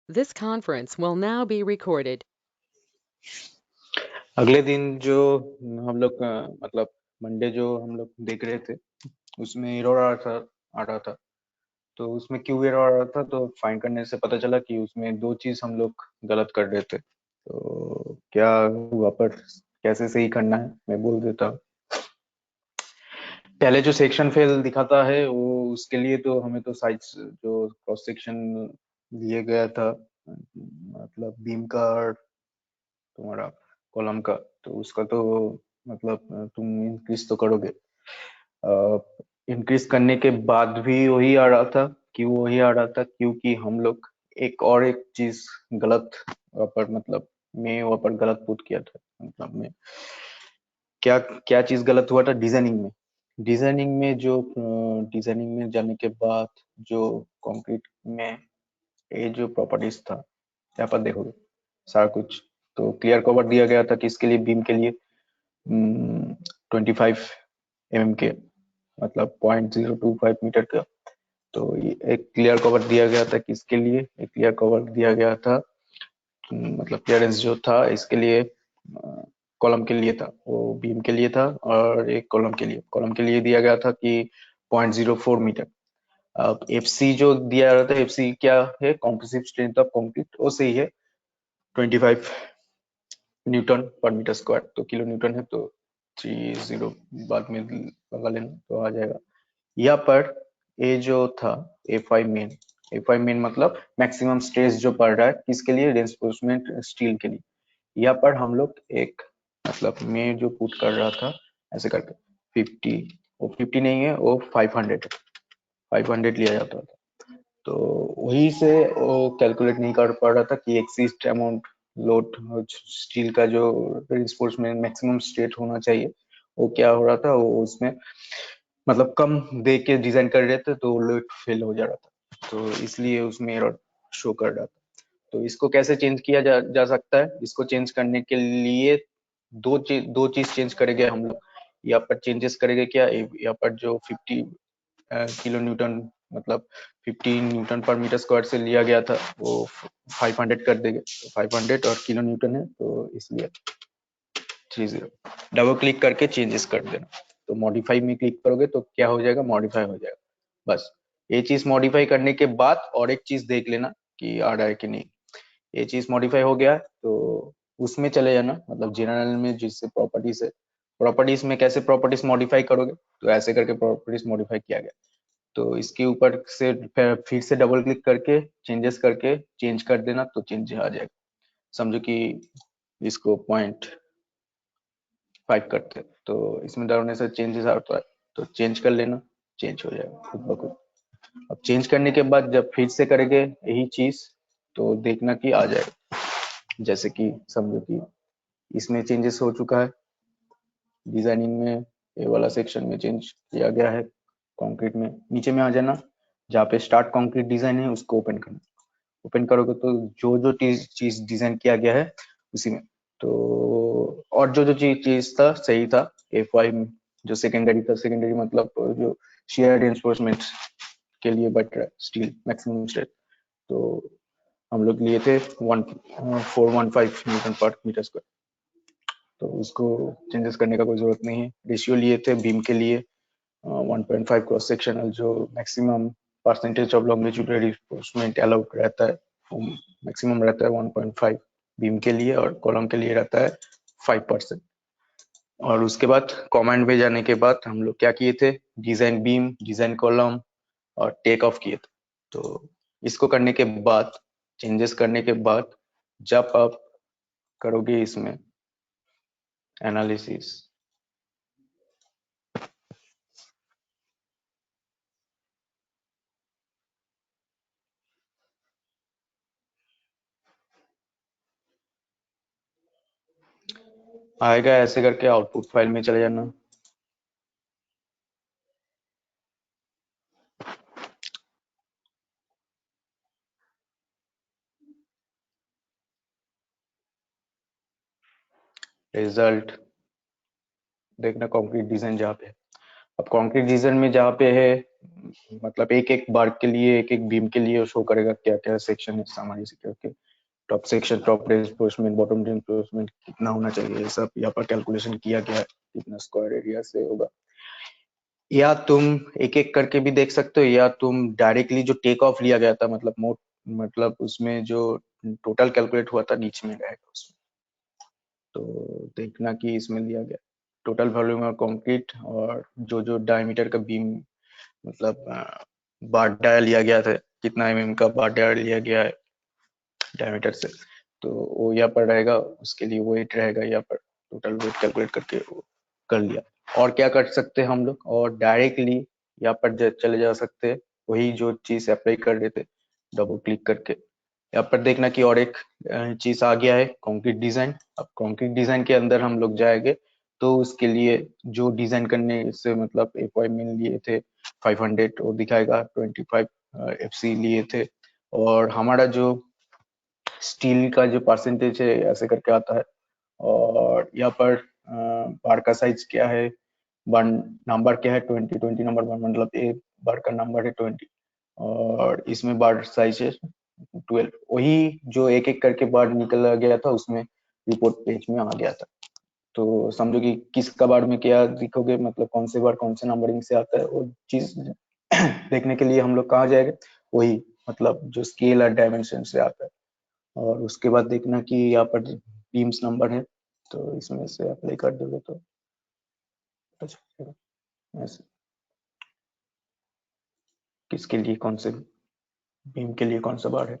This conference will now be recorded. अगले दिन जो हम लोग मतलब मंडे जो हम लोग देख रहे थे उसमें एरर आ रहा था। तो उसमें क्यों एरर आ रहा था, तो फाइंड करने से पता चला कि उसमें दो चीज हम लोग गलत कर रहे थे। तो क्या हुआ पर कैसे सही करना है मैं बोल देता हूँ। पहले जो सेक्शन फेल दिखाता है वो उसके लिए तो हमें तो साइज जो क्रॉस सेक्शन दिया गया था मतलब बीम का और तुम्हारा कॉलम का, तो उसका तो मतलब तुम इंक्रीज तो करोगे। इंक्रीज करने के बाद भी वही आ रहा था। क्यों वही आ रहा था? क्योंकि हम लोग एक चीज गलत वहाँ पर मतलब मैं वहाँ पर गलत पुट किया था। मतलब मैं क्या क्या चीज गलत हुआ था डिजाइनिंग में। डिजाइनिंग में जाने के बाद जो कंक्रीट में ये जो प्रॉपर्टीज था यहाँ पर देखोगे सारा कुछ तो क्लियर कवर दिया गया था कि इसके लिए बीम के लिए 25 mm के मतलब 0.025 मीटर का। तो ये एक क्लियर कवर दिया गया था कि इसके लिए एक क्लियर कवर दिया गया था। मतलब क्लियरेंस जो था इसके लिए कॉलम के लिए था, वो बीम के लिए था और एक कॉलम के लिए दिया गया था कि 0.04 मीटर। अब एफ सी जो दिया रहा था, एफ सी क्या है? कॉम्प्रेसिव स्ट्रेंथ ऑफ कंक्रीट, वो सही है 25 न्यूटन पर मीटर स्क्वायर। तो किलो न्यूटन है तो 30 बाद में लगा लेना तो आ जाएगा। यहाँ पर ए जो था ए5 मेन मतलब मैक्सिमम स्ट्रेस जो पड़ रहा है किसके लिए? रेंफोर्समेंट स्टील के लिए। यहाँ पर हम लोग एक मतलब मैं जो पुट कर रहा था ऐसे करके 50, वो 50 नहीं है, वो 500 लिया जाता था। तो वही से वो कैलकुलेट नहीं कर पा रहा था कि एक्सिस्ट अमाउंट लोड स्टील का जो रेंफोर्समेंट मैक्सिमम स्ट्रेट होना चाहिए वो क्या हो रहा था, वो उसमें मतलब कम दे के डिजाइन कर रहे थे तो लोड फेल हो जा रहा था। तो इसलिए उसमें एरर शो कर रहा था। तो इसको कैसे चेंज किया जा सकता है? इसको चेंज करने के लिए दो चीज चेंज करेंगे हम लोग। यहाँ पर चेंजेस करेंगे क्या, यहाँ पर जो 50 किलो न्यूटन मतलब 15 न्यूटन पर मीटर स्क्वायर से लिया गया था वो 500 कर देंगे। तो 500 और किलो न्यूटन है तो इसलिए 30 डबल क्लिक करके चेंजेस कर देना। तो मॉडिफाई में क्लिक करोगे तो क्या हो जाएगा? मॉडिफाई हो जाएगा। बस ये चीज मॉडिफाई करने के बाद और एक चीज देख लेना कि आ रहा है कि नहीं। ये चीज मॉडिफाई हो गया है तो उसमें चले जाना मतलब जनरल में जिससे प्रॉपर्टीज है। प्रॉपर्टीज में कैसे प्रॉपर्टीज मॉडिफाई करोगे? तो ऐसे करके प्रॉपर्टीज मॉडिफाई किया गया। तो इसके ऊपर से फिर से डबल क्लिक करके चेंजेस करके चेंज कर देना तो चेंज आ जाएगा। समझो कि इसको 0.5 करते हैं तो इसमें डालने से चेंजेस आता है तो चेंज कर लेना, चेंज हो जाएगा खुद ब खुद। अब चेंज करने के बाद जब फिर से करेंगे यही चीज तो देखना कि आ जाएगा। जैसे कि समझो कि इसमें चेंजेस हो चुका है, डिजाइनिंग में ये वाला सेक्शन में चेंज किया गया है। कंक्रीट में नीचे में आ जाना, जहाँ पे स्टार्ट कंक्रीट डिजाइन है उसको ओपन करना। ओपन करोगे तो जो जो चीज डिजाइन किया गया है उसी में तो और जो जो चीज था सही था। A5 जो सेकेंडरी था, सेकेंडरी मतलब जो शेयर रेंफोर्समेंट के लिए बट स्टील मैक्सिमम स्ट्रेंथ, तो हम लोग लिए थे 1415 न्यूटन पर मीटर स्क्वायर। तो उसको चेंजेस करने का कोई जरूरत नहीं है। रेशियो लिए थे बीम के लिए 1.5 क्रॉस सेक्शनल जो maximum percentage of longitudinal reinforcement allowed रहता है वो मैक्सिमम रहता है 1.5 बीम के लिए और कॉलम के लिए रहता है 5%। और उसके बाद कमांड में जाने के बाद हम लोग क्या किए थे? डिजाइन बीम, डिजाइन कॉलम और टेक ऑफ किए थे। तो इसको करने के बाद, चेंजेस करने के बाद जब आप करोगे इसमें एनालिसिस, आएगा ऐसे करके आउटपुट फाइल में चले जाना। रिजल्ट देखना कंक्रीट डिजाइन जहाँ पे है। अब कंक्रीट डिजाइन में जहाँ पे है मतलब एक एक बार के लिए, एक एक बीम के लिए शो करेगा क्या क्या सेक्शन है हमारी सिक्योर के। Top section, top reinforcement, bottom reinforcement कितना होना चाहिए, ये सब यहाँ पर कैलकुलेशन किया गया है, कितना स्क्वायर एरिया से होगा। या तुम एक एक करके भी देख सकते हो, या तुम डायरेक्टली जो टेक ऑफ लिया गया था, मतलब मतलब उसमें जो टोटल कैलकुलेट हुआ था नीचे में रहेगा उसमें। तो देखना कि इसमें लिया गया टोटल वॉल्यूम ऑफ कंक्रीट, और जो जो डायमीटर का बीम, मतलब बार डाया लिया गया था, कितना एमएम का बार डाया लिया गया है डायमीटर से, तो वो यहाँ पर रहेगा, उसके लिए वेट रहेगा यहाँ पर, टोटल वेट कैलकुलेट करके वो कर लिया। और क्या कर सकते हैं हम लोग, और डायरेक्टली यहाँ पर चले जा सकते हैं, वही जो चीज अप्लाई कर रहे थे, डबल क्लिक करके यहाँ पर देखना कि और एक चीज आ गया है, कंक्रीट डिजाइन। अब कंक्रीट डिजाइन के अंदर हम लोग जाएंगे, तो उसके लिए जो डिजाइन करने से मतलब अपॉइंटमेंट लिए थे 500 वो दिखाएगा, 25 एफसी लिए थे, और हमारा जो स्टील का जो परसेंटेज है ऐसे करके आता है। और यहाँ पर बार का साइज क्या है, बार नंबर क्या है, 20 नंबर बार, मतलब एक बार का नंबर है 20, और इसमें बार साइज है 12। वही जो एक एक करके बार निकल गया था उसमें रिपोर्ट पेज में आ गया था। तो समझो कि किस कबाड़ में क्या लिखोगे, मतलब कौन से बार कौन से नंबरिंग से आता है, वो चीज देखने के लिए हम लोग कहाँ जाएंगे, वही मतलब जो स्केल और डायमेंशन से आता है। और उसके बाद देखना कि यहाँ पर बीम्स नंबर है, तो इसमें से अप्लाई कर दोगे तो अच्छा रहेगा। ऐसे किसके लिए कौन से बीम के लिए कौन सा बार है,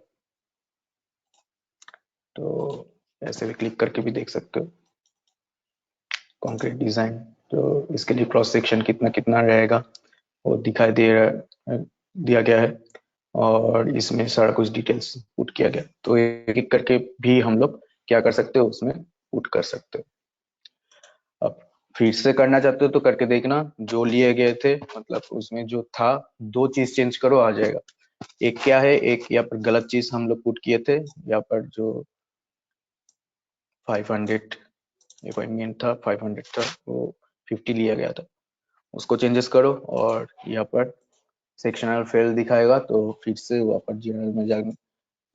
तो ऐसे भी क्लिक करके भी देख सकते हो। कंक्रीट डिजाइन, तो इसके लिए क्रॉस सेक्शन कितना कितना रहेगा वो दिखाई दे रहा दिया गया है, और इसमें सारा कुछ डिटेल्स पुट किया गया, तो एक एक करके भी हम लोग क्या कर सकते हो उसमें पुट कर सकते हो। अब फिर से करना चाहते हो तो करके देखना, जो लिए गए थे मतलब उसमें जो था, दो चीज चेंज करो आ जाएगा। एक क्या है, एक यहाँ पर गलत चीज हम लोग पुट किए थे, यहाँ पर जो 500 अपॉइंटमेंट था, 500 था, वो 50 लिया गया था, उसको चेंजेस करो। और यहाँ पर सेक्शनल फेल दिखाएगा, तो फिर से वापस जनरल में जाने,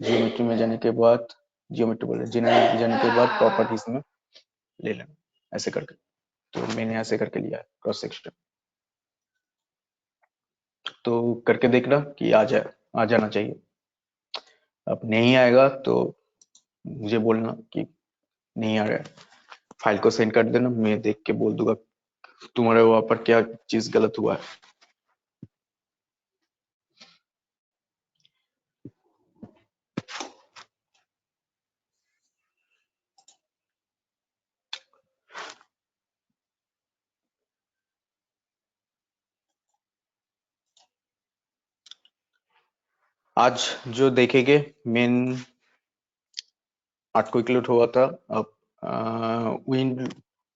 जियोमेट्री में जाने के बाद, जियोमेट्री बोले जनरल में जाने के बाद प्रॉपर्टीज में ले लेना, ऐसे करके। तो मैंने ऐसे करके लिया क्रॉस सेक्शन, तो करके देखना कि आ जाना चाहिए। अब नहीं आएगा तो मुझे बोलना कि नहीं आ रहा है, फाइल को सेंड कर देना, मैं देख के बोल दूंगा तुम्हारे वहां पर क्या चीज गलत हुआ है। आज जो देखेंगे मेन आठ क्विक लोड हुआ था। अब विंड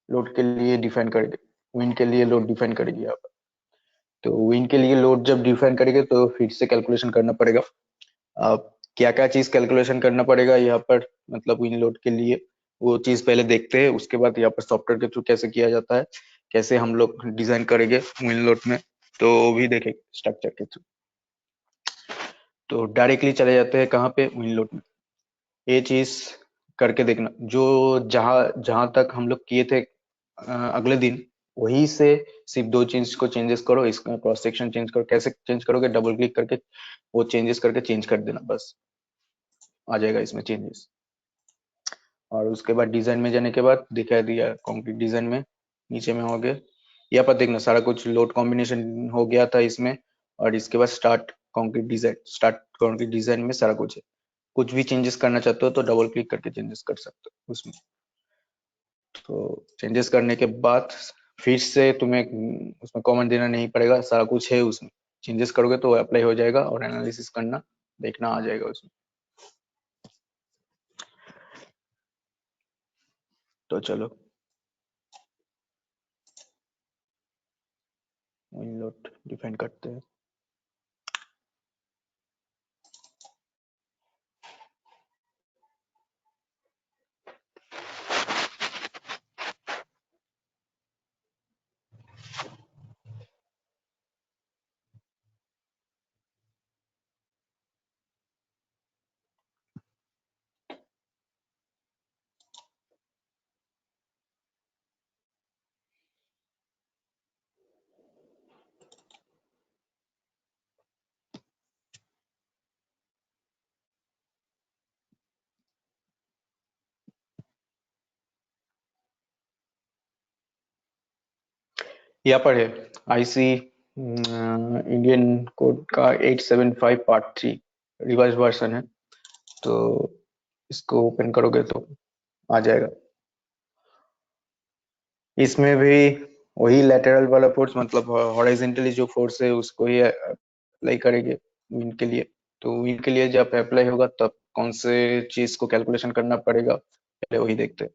लोड के लिए डिफाइन करेंगे, विंड के लिए लोड डिफाइन करेंगे आप। तो विंड के लिए लोड जब डिफाइन करेंगे तो फिर से कैलकुलेशन करना पड़ेगा। अब क्या क्या चीज कैलकुलेशन करना पड़ेगा यहाँ पर, मतलब विंड लोड के लिए वो चीज पहले देखते हैं, उसके बाद यहाँ पर सॉफ्टवेयर के थ्रू कैसे किया जाता है, कैसे हम लोग डिजाइन करेंगे विंड लोड में, तो वो भी देखेंगे स्ट्रक्चर के थ्रू। तो डायरेक्टली चले जाते हैं कहाँ पे, विंड लोड में। ये चीज करके देखना, जो जहां जहां तक हम लोग किए थे अगले दिन, वही से सिर्फ दो चीज को चेंजेस करो, इसका क्रॉस सेक्शन चेंज करो। कैसे चेंज करोगे, डबल क्लिक करके वो चेंजेस करके चेंज कर देना, बस आ जाएगा इसमें चेंजेस। और उसके बाद डिजाइन में जाने के बाद दिखा दिया कंक्रीट डिजाइन में, नीचे में हो गया, यहाँ पर देखना सारा कुछ लोड कॉम्बिनेशन हो गया था इसमें। और इसके बाद start concrete design, start concrete design में सारा कुछ है। कुछ भी चेंजेस करना चाहते हो तो डबल क्लिक करके चेंजेस कर सकते हो उसमें। तो चेंजेस करने के बाद फिर से तुम्हें उसमें कमेंट देना नहीं पड़ेगा, सारा कुछ है उसमें। चेंजेस करोगे तो अप्लाई हो जाएगा, और एनालिसिस करना देखना आ जाएगा उसमें। तो चलो लोड डिफाइन करते हैं। यहाँ पर है आईसी इंडियन कोड का 875 पार्ट 3 रिवाइज वर्जन है, तो इसको ओपन करोगे तो आ जाएगा। इसमें भी वही लैटरल वाला फोर्स, मतलब हॉरिजॉन्टली जो फोर्स है उसको ही अप्लाई करेंगे विंड के लिए। तो विंड के लिए जब अप्लाई होगा तब कौन से चीज को कैलकुलेशन करना पड़ेगा, पहले वही देखते हैं।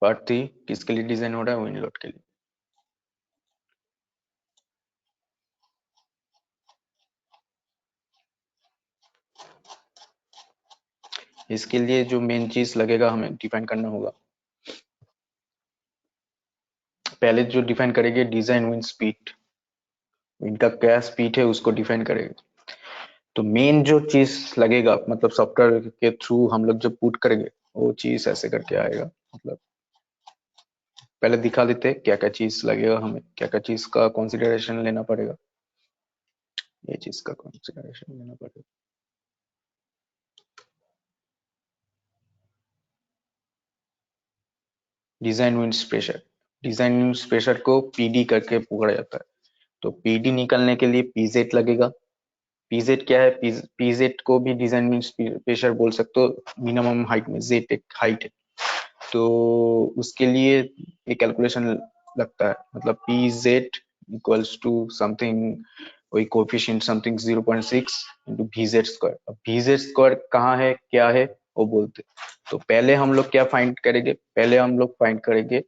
पार्ट 3 किसके लिए डिजाइन हो रहा है? विंड लोड के लिए। इसके लिए जो मेन चीज लगेगा हमें डिफाइन करना होगा, पहले जो डिफाइन करेंगे डिजाइन विंड स्पीड, विंड का क्या स्पीड है उसको डिफाइन करेंगे। तो मेन जो चीज लगेगा, मतलब सॉफ्टवेयर के थ्रू हम लोग जब पुट करेंगे वो चीज ऐसे करके आएगा। मतलब पहले दिखा देते क्या क्या चीज लगेगा, हमें क्या क्या चीज का कंसिडरेशन लेना पड़ेगा। ये चीज का कंसिडरेशन लेना पड़ेगा। Design winds pressure, design winds pressure को पीडी करके पकड़ा जाता है। तो पीडी निकालने के लिए पीजेट लगेगा। पीजेट क्या है? पीजेट को भी डिजाइन विंड्स प्रेशर बोल सकते हो। मिनिमम हाइट में जेट एक हाइट है, तो उसके लिए एक कैलकुलेशन लगता है, मतलब P Z equals to something, वही coefficient something 0.6 into V Z square. अब वी जेड स्क्वायर कहाँ है, क्या है वो बोलते। तो पहले हम लोग क्या फाइंड करेंगे? पहले हम लोग फाइंड करेंगे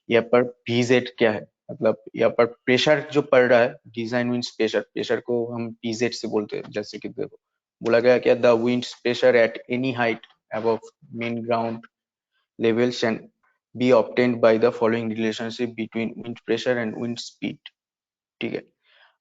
यहाँ पर वी जेड क्या है, मतलब यहाँ पर प्रेशर जो पड़ रहा है, डिजाइन विंड्स प्रेशर, प्रेशर को हम पी जेड से बोलते हैं। जैसे कि देखो बोला गया क्या, the winds pressure at any height above mean ground level can be obtained by the following relationship between wind pressure and wind speed। ठीक है,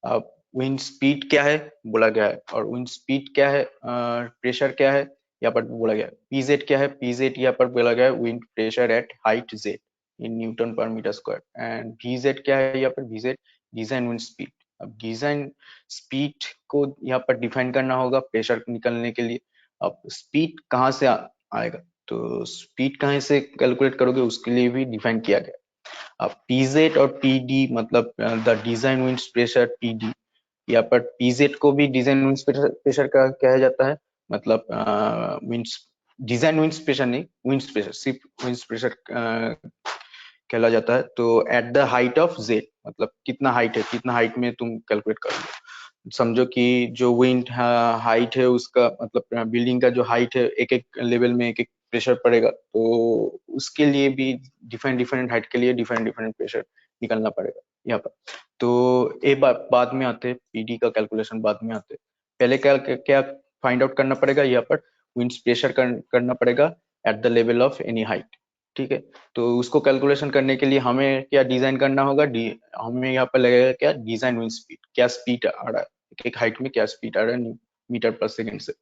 अब विंड स्पीड क्या है बोला गया है, और विंड स्पीड क्या है, प्रेशर क्या है यहाँ पर बोला गया है। पीजेड क्या है? पीजेड यहाँ पर बोला गया है wind pressure at height Z in newton पर मीटर स्क्वायर। एंड वीजेड क्या है यहाँ पर? VZ design wind speed. अब डिजाइन स्पीड को यहाँ पर डिफाइन करना होगा प्रेशर निकलने के लिए। अब स्पीड कहाँ से आएगा? तो स्पीड कहाँ से कैलकुलेट करोगे उसके लिए भी डिफाइन किया गया। अब पीजेड और पीडी, मतलब the design wind pressure PD, यहाँ पर पीजेड को भी डिजाइन विंड प्रेशर का कहा जाता है। मतलब विंड्स, डिजाइन विंड प्रेशर नहीं, विंड प्रेशर, सिर्फ विंड प्रेशर कहला जाता है। तो at the height of Z, मतलब कितना हाइट है, कितना हाइट में तुम कैलकुलेट कर लो। समझो कि जो विंड हाइट है उसका, मतलब बिल्डिंग का जो हाइट है, एक एक लेवल में एक एक प्रेशर पड़ेगा, तो उसके लिए भी डिफरेंट डिफरेंट हाइट के लिए डिफरेंट डिफरेंट प्रेशर निकलना पड़ेगा यहाँ पर। तो ये बाद में आते हैं, पीडी का कैलकुलेशन बाद में आते हैं। पहले क्या क्या फाइंड आउट करना पड़ेगा? यहाँ पर विंड प्रेशर करना पड़ेगा at the level of any height. ठीक है, तो उसको कैलकुलेशन करने के लिए हमें क्या डिजाइन करना होगा? हमें यहाँ पर लगेगा क्या, डिजाइन विंड स्पीड, क्या स्पीड आ रहा है एक एक हाइट में, क्या स्पीड आ रहा है मीटर पर सेकेंड से।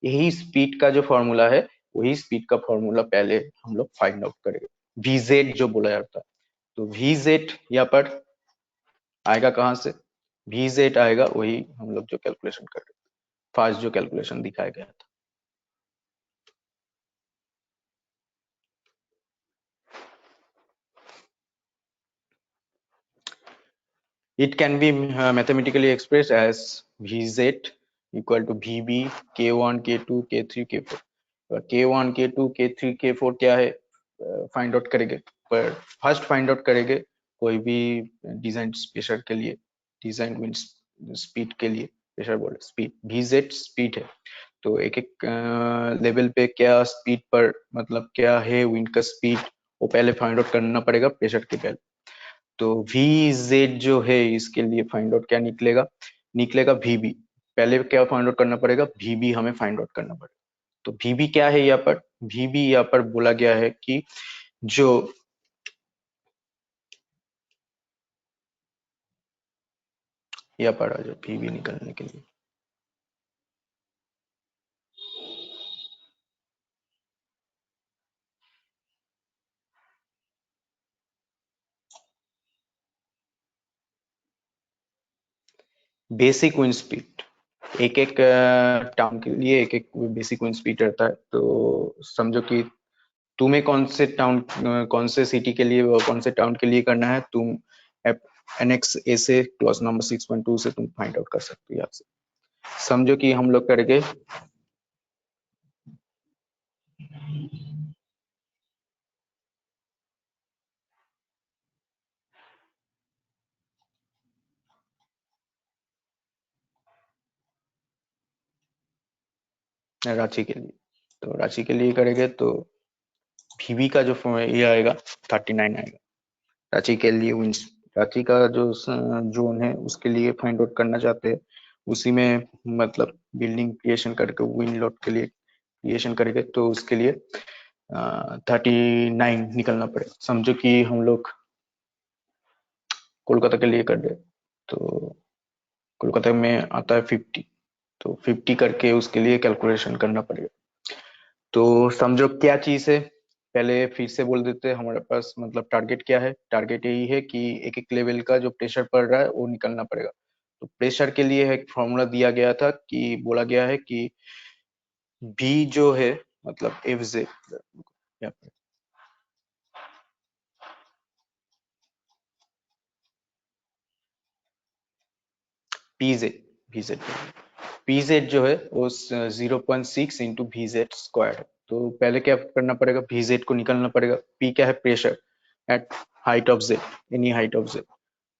यही स्पीड का जो फॉर्मूला है, वही स्पीड का फॉर्मूला पहले हम लोग फाइंड आउट करेंगे, वीजेड जो बोला जाता है। तो वीजेड यहाँ पर आएगा कहाँ से? वीजेड आएगा वही हम लोग जो कैलकुलेशन कर रहे हैं, फास्ट जो कैलकुलेशन दिखाया गया था। It can be mathematically expressed as Vz equal to Vb K1 K2 K3 K4। K1 K2 K3 K4 क्या है फाइंड आउट करेंगे, पर फर्स्ट फाइंड आउट करेंगे कोई भी डिजाइन प्रेशर के लिए, डिजाइन विंड स्पीड के लिए, प्रेशर बोल स्पीड, Vz स्पीड है। तो एक एक लेवल पे क्या स्पीड पर, मतलब क्या है विंड का स्पीड, वो पहले फाइंड आउट करना पड़ेगा प्रेशर के पहले। तो वी जेड जो है इसके लिए फाइंड आउट क्या निकलेगा? निकलेगा वीबी। पहले क्या फाइंड आउट करना पड़ेगा? वीबी हमें फाइंड आउट करना पड़ेगा। तो वीबी क्या है यहाँ पर? वीबी यहाँ पर बोला गया है कि जो यहाँ पर आ जाओ वीबी निकलने के लिए, बेसिक विंड स्पीड, एक एक टर्म के लिए एक एक बेसिक विंड स्पीड रहता है। तो समझो कि तुम्हें कौन से सिटी के लिए, कौन से टाउन के लिए करना है, तुम एनएक्स ए से क्लॉज नंबर 6.2 से तुम फाइंड आउट कर सकते हो यहाँ से। समझो कि हम लोग करके रांची के लिए, तो रांची के लिए करेंगे तो वीवी का जो ये आएगा 39 आएगा रांची के लिए। विंस रांची का जो जोन है उसके लिए फाइंड आउट करना चाहते हैं, उसी में मतलब बिल्डिंग क्रिएशन करके विंड लोड के लिए क्रिएशन करेंगे, तो उसके लिए 39 निकलना पड़ेगा। समझो कि हम लोग कोलकाता के लिए कर रहे हैं, तो कोलकाता में आता है 50, तो 50 करके उसके लिए कैलकुलेशन करना पड़ेगा। तो समझो क्या चीज है, पहले फिर से बोल देते हैं हमारे पास मतलब टारगेट क्या है। टारगेट यही है कि एक एक लेवल का जो प्रेशर पड़ रहा है वो निकलना पड़ेगा। तो प्रेशर के लिए एक फॉर्मूला दिया गया था कि बोला गया है कि बी जो है मतलब एफ जे, पीजेड भीजेड पीजेड जो है वो 0.6 इंटू भीजेड स्क्वायर है। तो पहले क्या करना पड़ेगा, भीजेड को निकलना पड़ेगा। पी क्या है, pressure at height of Z, any height of Z,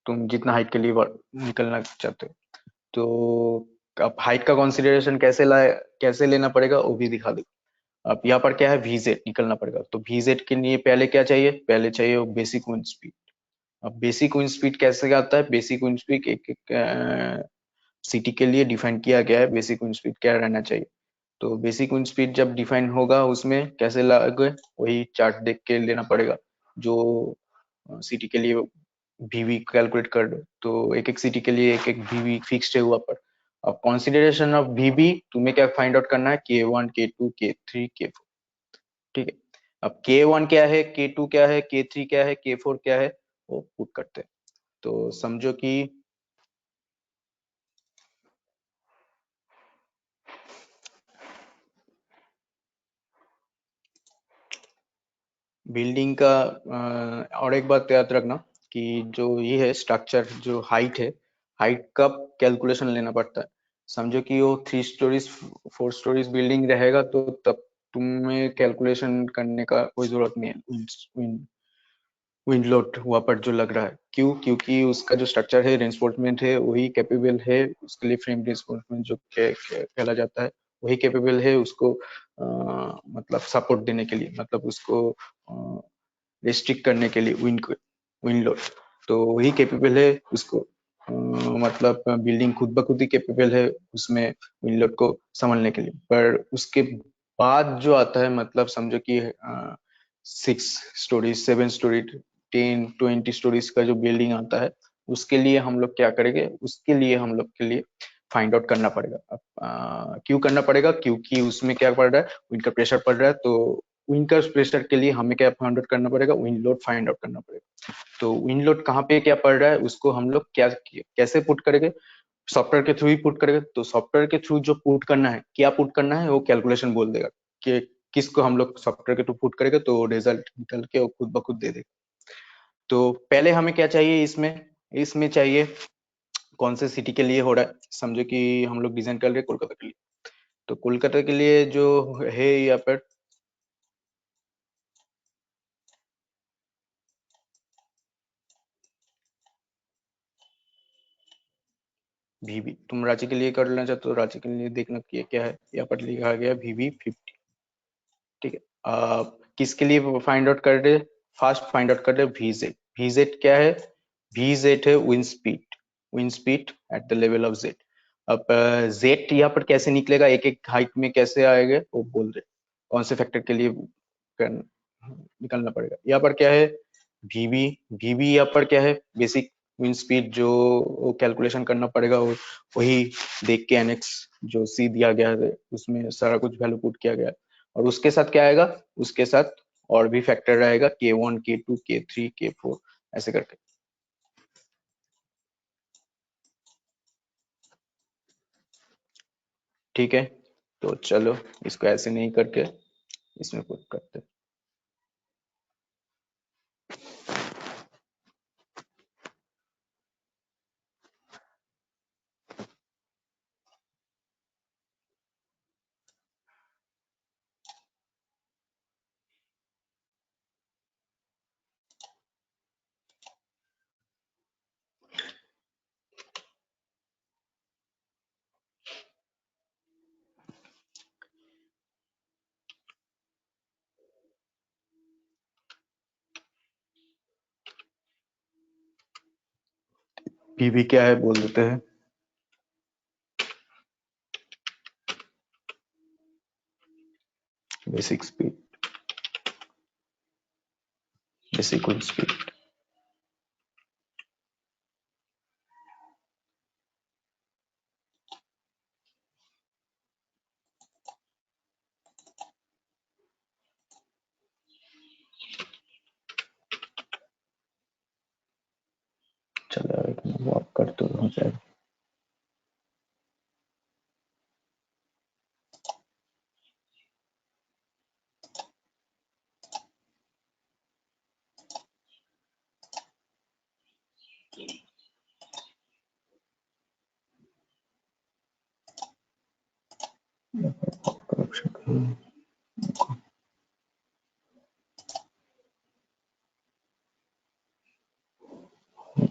तुम जितना हाइट के लिए निकलना चाहते हो। तो अब हाइट का कंसिडरेशन कैसे लेना पड़ेगा वो भी दिखा दो। अब यहाँ पर क्या है, भीजेड निकलना पड़ेगा। तो भीजेड के लिए पहले क्या चाहिए, पहले चाहिए बेसिक विंड स्पीड। अब बेसिक विंड स्पीड कैसे आता है, बेसिक विंड स्पीड एक एक सिटी के लिए डिफाइन किया गया है बेसिक विंड स्पीड क्या रहना चाहिए। तो बेसिक विंड स्पीड जब डिफाइन होगा उसमें कैसे लागे वही चार्ट देख के लेना पड़ेगा। जो सिटी के लिए वीवी कैलकुलेट कर दो, तो एक एक सिटी के लिए एक एक वीवी फिक्स्ड है हुआ पर। अब कंसीडरेशन ऑफ वीवी तुम्हें क्या फाइंड आउट करना है, K1 K2 K3 K4, ठीक है। अब K1 क्या है, K2 क्या है, K3 क्या है, K4 क्या है, वो पुट करते हैं। तो समझो कि बिल्डिंग का और एक बात याद रखना कि जो ये है स्ट्रक्चर, जो हाइट है, हाइट का कैलकुलेशन लेना पड़ता है। समझो कि वो 3 स्टोरीज 4 स्टोरीज बिल्डिंग रहेगा, तो तब तुम्हें कैलकुलेशन करने का कोई जरूरत नहीं है विंड लोड वहां पर जो लग रहा है। क्यों, क्योंकि उसका जो स्ट्रक्चर है, रेंफोर्समेंट है, वही कैपेबल है उसके लिए। फ्रेम रेंफोर्समेंट जो कहला जाता है वही कैपेबल है उसको मतलब सपोर्ट देने के लिए, मतलब उसको रिस्ट्रिक्ट करने के लिए विंड लोड। तो वही कैपेबल है उसको मतलब बिल्डिंग खुद ब खुद ही कैपेबल है उसमें विंड लोड को संभालने के लिए। पर उसके बाद जो आता है मतलब समझो कि 6 स्टोरीज 7 स्टोरी 10 20 स्टोरीज का जो बिल्डिंग आता है, उसके लिए हम लोग क्या करेंगे, उसके लिए हम लोग के लिए फाइंड आउट करना पड़ेगा। अब क्यों करना पड़ेगा, क्योंकि उसमें क्या पड़ रहा है, विंड का प्रेशर पड़ रहा है। तो विंड का प्रेशर के लिए हमें क्या फाइंड आउट करना पड़ेगा, विंड लोड फाइंड आउट करना पड़ेगा। तो विंड लोड कहाँ पे क्या पड़ रहा है उसको हम लोग क्या कैसे पुट करेंगे, सॉफ्टवेयर के थ्रू ही पुट करेंगे। तो सॉफ्टवेयर के थ्रू जो पुट करना है, क्या पुट करना है, वो कैलकुलेशन बोल देगा कि किसको हम लोग सॉफ्टवेयर के थ्रू पुट करेंगे, तो रिजल्ट निकल के वो खुद ब खुद दे देगा। तो पहले हमें क्या चाहिए इसमें, इसमें चाहिए कौन से सिटी के लिए हो रहा है। समझो कि हम लोग डिजाइन कर रहे हैं कोलकाता के लिए, तो कोलकाता के लिए जो है यहाँ पर वीवी, तुम रांची के लिए कर लेना चाहते हो, रांची के लिए देखना कि क्या है, यहाँ पर लिखा गया VV50, ठीक है। किसके लिए फाइंड आउट कर रहे, फास्ट फाइंड आउट कर रहे VZ। VZ क्या है, VZ है wind speed at the level of Z। अब Z यहाँ पर कैसे निकलेगा, एक एक हाइट में कैसे आएगा वो बोल रहे, कौन से फैक्टर के लिए निकलना पड़ेगा। यहाँ पर क्या है VV, VV यहाँ पर क्या है, बेसिक विंड स्पीड जो कैलकुलेशन करना पड़ेगा, वो वही देख के एनेक्स जो सी दिया गया है उसमें सारा कुछ वैल्यू पुट किया गया है। और उसके साथ क्या आएगा, उसके साथ और भी फैक्टर रहेगा K1 K2 K3 K4 ऐसे करके, ठीक है। तो चलो इसको ऐसे नहीं करके इसमें पुट करते हैं। पीवी क्या है बोल देते हैं, basic speed, basic wind speed. चलो एक वॉक करते हो जाएगा।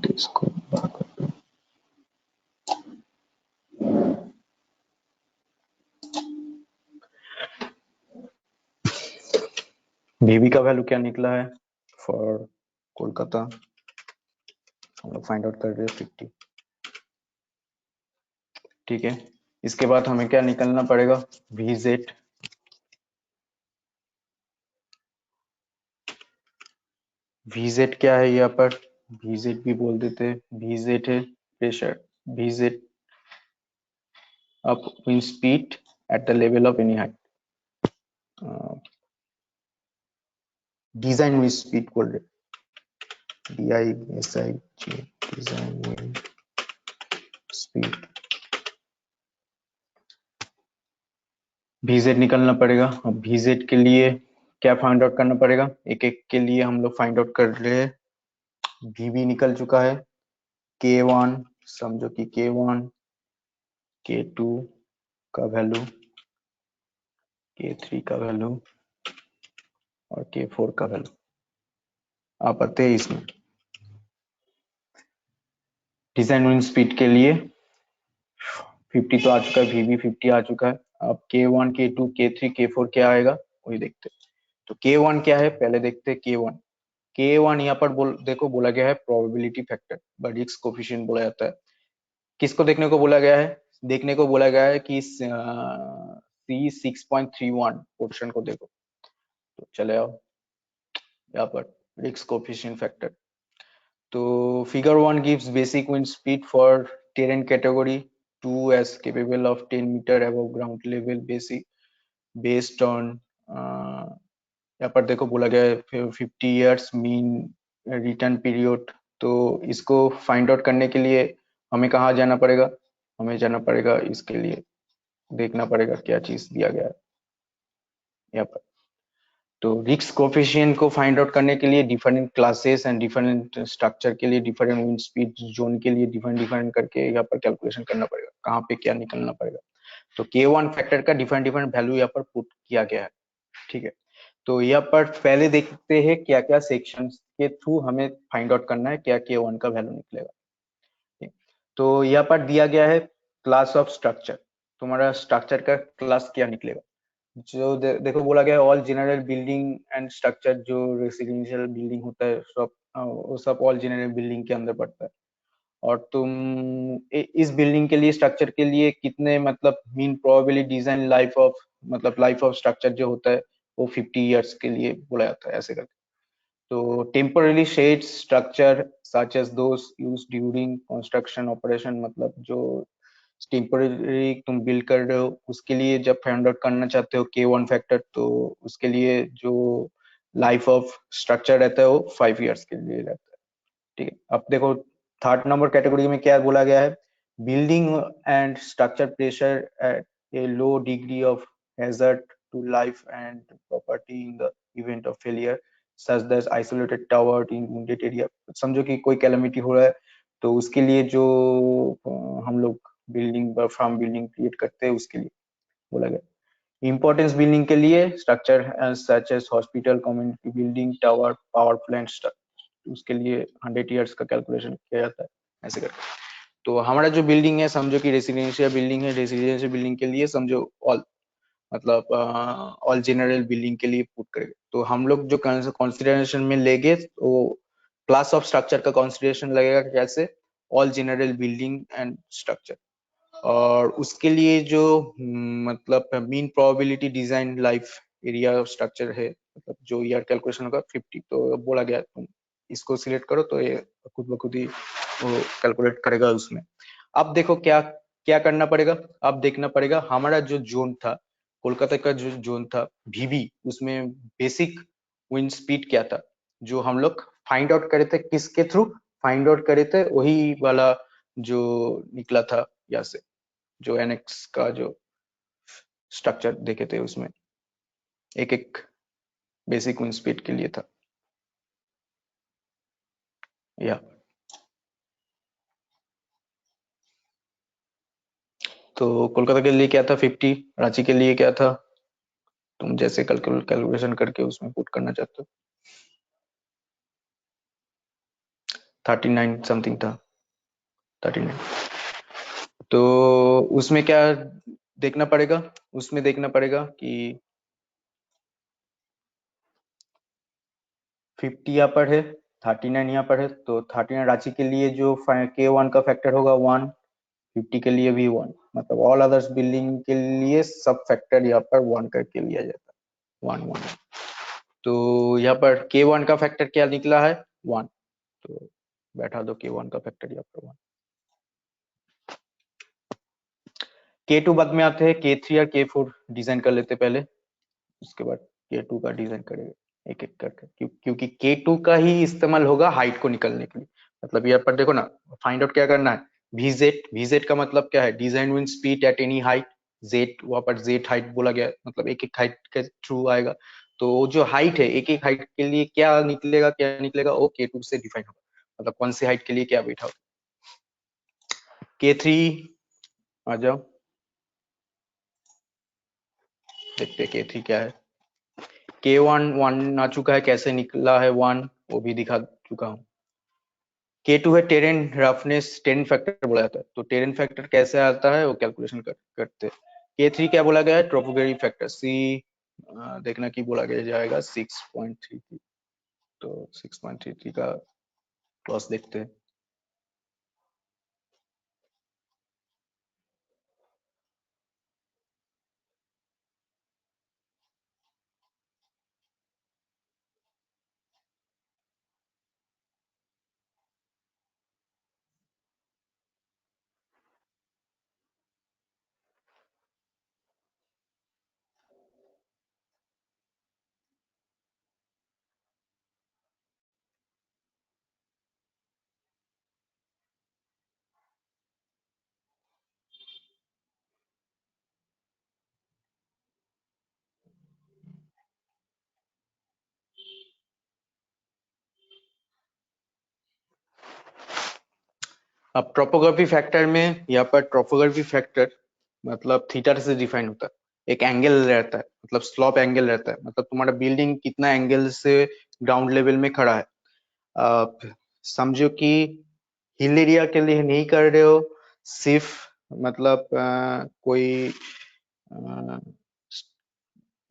इसको बीबी का वैल्यू क्या निकला है फॉर कोलकाता, हम लोग फाइंड आउट कर रहे हैं 50। ठीक है, इसके बाद हमें क्या निकलना पड़ेगा, VZ। VZ क्या है यहाँ पर, VZ भी बोल देते हैं, VZ है pressure, VZ up wind speed at the level of any height, design wind speed बोल रहे, DISIG, design wind speed. VZ निकलना पड़ेगा। अब VZ के लिए क्या फाइंड आउट करना पड़ेगा, एक एक के लिए हम लोग फाइंड आउट कर रहे हैं। VB निकल चुका है, K1 समझो कि K1, K2 का वैल्यू, K3 का वैल्यू और K4 का वैल्यू आप आते हैं इसमें। डिजाइन विंड स्पीड के लिए 50 तो आ चुका है, VB 50 आ चुका है। अब K1, K2, K3, K4 क्या आएगा वही देखते हैं। तो K1 क्या है पहले देखते हैं। K1, K1 यहाँ पर देखो बोला गया है प्रोबेबिलिटी फैक्टर, रिस्क कोफिशिएंट बोला जाता है। किसको देखने को बोला गया है, देखने को बोला गया है कि C6.31 पोर्शन को देखो। तो चले आओ यहाँ पर रिस्क कोफिशिएंट फैक्टर। तो figure 1 gives basic wind speed for terrain category 2 as capable of 10 meter above ground level basic based on यहाँ पर देखो बोला गया है 50 years मीन रिटर्न पीरियड। तो इसको फाइंड आउट करने के लिए हमें कहाँ जाना पड़ेगा, हमें जाना पड़ेगा इसके लिए, देखना पड़ेगा क्या चीज दिया गया है यहाँ पर। तो रिस्क कोफिशिएंट को फाइंड आउट करने के लिए different classes and different structure के लिए डिफरेंट विंड स्पीड जोन के लिए डिफरेंट डिफरेंट करके यहाँ पर कैलकुलेशन करना पड़ेगा, कहाँ पे क्या निकलना पड़ेगा। तो K1 फैक्टर का डिफरेंट डिफरेंट वैल्यू यहाँ पर पुट किया गया है। ठीक है, तो यहाँ पर पहले देखते हैं क्या क्या सेक्शंस के थ्रू हमें फाइंड आउट करना है क्या K1 का वैल्यू निकलेगा। ठीक, तो यहाँ पर दिया गया है क्लास ऑफ स्ट्रक्चर, तुम्हारा स्ट्रक्चर का क्लास क्या निकलेगा। जो देखो बोला गया है all general building and structure, जो रेसिडेंशियल बिल्डिंग होता है सब वो सब ऑल जनरल बिल्डिंग के अंदर पड़ता है। और तुम इस बिल्डिंग के लिए स्ट्रक्चर के लिए कितने मतलब mean probability design life of मतलब लाइफ ऑफ स्ट्रक्चर जो होता है वो 50 इयर्स के लिए बोला जाता है ऐसे करके। तो temporary shed structure such as those use during construction operation, मतलब जो टेम्पररी तुम बिल्ड कर रहे हो उसके लिए जब फाइंड आउट करना चाहते हो K1 फैक्टर, तो उसके लिए जो लाइफ ऑफ स्ट्रक्चर रहता है वो 5 इयर्स के लिए रहता है। ठीक है, अब देखो थर्ड नंबर कैटेगरी में क्या बोला गया है, building and structure pressure at a low degree of hazard to life and property in the event of failure such that isolated tower in wooded area. समझो कि कोई कैलेमिटी हो रहा है तो उसके लिए जो हम लोग बिल्डिंग फार्म बिल्डिंग क्रिएट करते हैं उसके लिए बोला गया। इम्पोर्टेंस बिल्डिंग के लिए structure such as hospital, community building, tower, power plant, उसके लिए 100 इयर्स का कैलकुलेशन किया जाता है ऐसे करके। तो हमारा जो बिल्डिंग है समझो कि रेसिडेंशियल बिल्डिंग है, रेसिडेंशियल बिल्डिंग के लिए समझो ऑल मतलब ऑल जनरल बिल्डिंग के लिए पुट करेंगे। तो हम लोग जो कंसिडरेशन में लेंगे वो क्लास ऑफ स्ट्रक्चर का कंसिडरेशन लगेगा कैसे, all general building and structure. और उसके लिए जो मतलब mean probability design life area structure है, मतलब जो ईआर कैलकुलेशन होगा 50, तो बोला गया तुम इसको सिलेक्ट करो तो ये खुद ब खुद ही वो कैलकुलेट करेगा उसमें। अब देखो क्या क्या करना पड़ेगा, अब देखना पड़ेगा हमारा जो जोन था, कोलकाता का जो जोन था वीबी, उसमें बेसिक विंड स्पीड क्या था जो हम लोग फाइंड आउट करे थे, किसके थ्रू फाइंड आउट करे थे, वही वाला जो निकला था यहाँ से, जो एनएक्स का जो स्ट्रक्चर देखे थे उसमें एक एक बेसिक विंड स्पीड के लिए था। या तो कोलकाता के लिए क्या था 50, रांची के लिए क्या था, तुम जैसे कैलकुलेशन करके उसमें पुट करना चाहते हो। 39 समथिंग था, 39। तो उसमें क्या देखना पड़ेगा, उसमें देखना पड़ेगा कि 50 यहाँ पर है, 39 यहाँ पर है, तो 39 रांची के लिए जो K1 का फैक्टर होगा 1, 50 के लिए भी 1, मतलब ऑल अदर्स बिल्डिंग के लिए सब फैक्टर यहाँ पर 1 करके लिया जाता है, 1 1। तो यहाँ पर K1 का फैक्टर क्या निकला है 1, तो बैठा दो K1 का फैक्टर यहाँ पर 1। K2 बाद में आते हैं, K3 और K4 डिजाइन कर लेते पहले, उसके बाद K2 का डिजाइन करेंगे एक एक करके, क्योंकि K2 का ही इस्तेमाल होगा हाइट को निकालने के लिए। मतलब यहाँ पर देखो ना, फाइंड आउट क्या करना है, VZ, VZ का मतलब क्या है, design wind speed at any height, Z वहां पर Z हाइट बोला गया है, मतलब एक एक हाइट के थ्रू आएगा। तो जो हाइट है एक एक हाइट के लिए क्या निकलेगा, क्या निकलेगा, वो K2 से डिफाइन होगा, मतलब कौन से हाइट के लिए क्या बैठा होगा। K3 आ जाओ, देखते हैं K3 क्या है। K1 1 आ चुका है, कैसे निकला है 1 वो भी दिखा चुका हूँ। K2 है टेरेन रफनेस, टेरेन फैक्टर बोला जाता है, तो टेरेन फैक्टर कैसे आता है वो कैलकुलेशन करते हैं। K3 क्या बोला गया है, ट्रोपोगेरी फैक्टर C, देखना की बोला गया जाएगा 6.33, तो 6.33 का लॉस देखते हैं। अब ट्रोपोग्राफी फैक्टर में, यहाँ पर ट्रोपोग्राफी फैक्टर मतलब थीटा से डिफाइन होता है, एक एंगल रहता है, मतलब स्लोप एंगल रहता है, मतलब तुम्हारा बिल्डिंग कितना एंगल से ग्राउंड लेवल में खड़ा है। आप समझो कि हिल एरिया के लिए नहीं कर रहे हो, सिर्फ मतलब कोई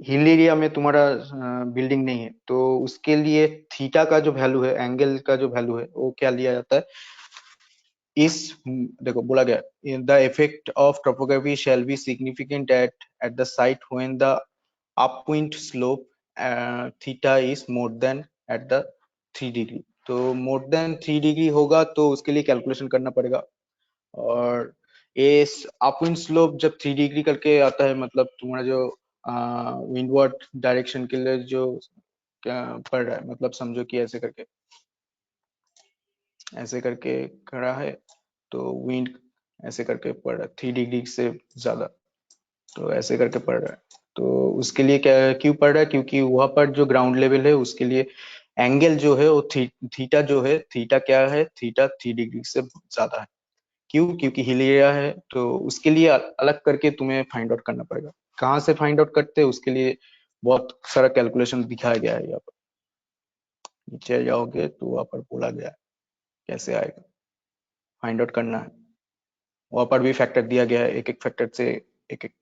हिल एरिया में तुम्हारा बिल्डिंग नहीं है, तो उसके लिए थीटा का जो वैल्यू है, एंगल का जो वैल्यू है, वो क्या लिया जाता है, इस देखो बोला गया the effect of topography shall be significant at the site when the upwind slope theta is more than at the 3 degree. तो मोर देन 3 डिग्री होगा तो उसके लिए कैलकुलेशन करना पड़ेगा। और इस अपविंड स्लोप जब 3 डिग्री करके आता है, मतलब तुम्हारा जो विंडवर्ड डायरेक्शन के लिए जो पड़ रहा है, मतलब समझो कि ऐसे करके खड़ा है, तो विंड ऐसे करके पड़ रहा है 3 डिग्री से ज्यादा, तो ऐसे करके पड़ रहा है। तो उसके लिए क्या क्यों पड़ रहा है, क्योंकि वहां पर जो ग्राउंड लेवल है उसके लिए एंगल जो है वो थीटा जो है, थीटा क्या है, थीटा 3 डिग्री से ज्यादा है। क्यों, क्योंकि हिल एरिया है, तो उसके लिए अलग करके तुम्हें फाइंड आउट करना पड़ेगा। कहाँ से फाइंड आउट करते हैं उसके लिए बहुत सारा कैलकुलेशन दिखाया गया है यहाँ पर, नीचे जाओगे तो वहां पर बोला गया है कैसे आएगा, फाइंड आउट करना है। वहां पर भी फैक्टर दिया गया है, एक एक फैक्टर से एक एक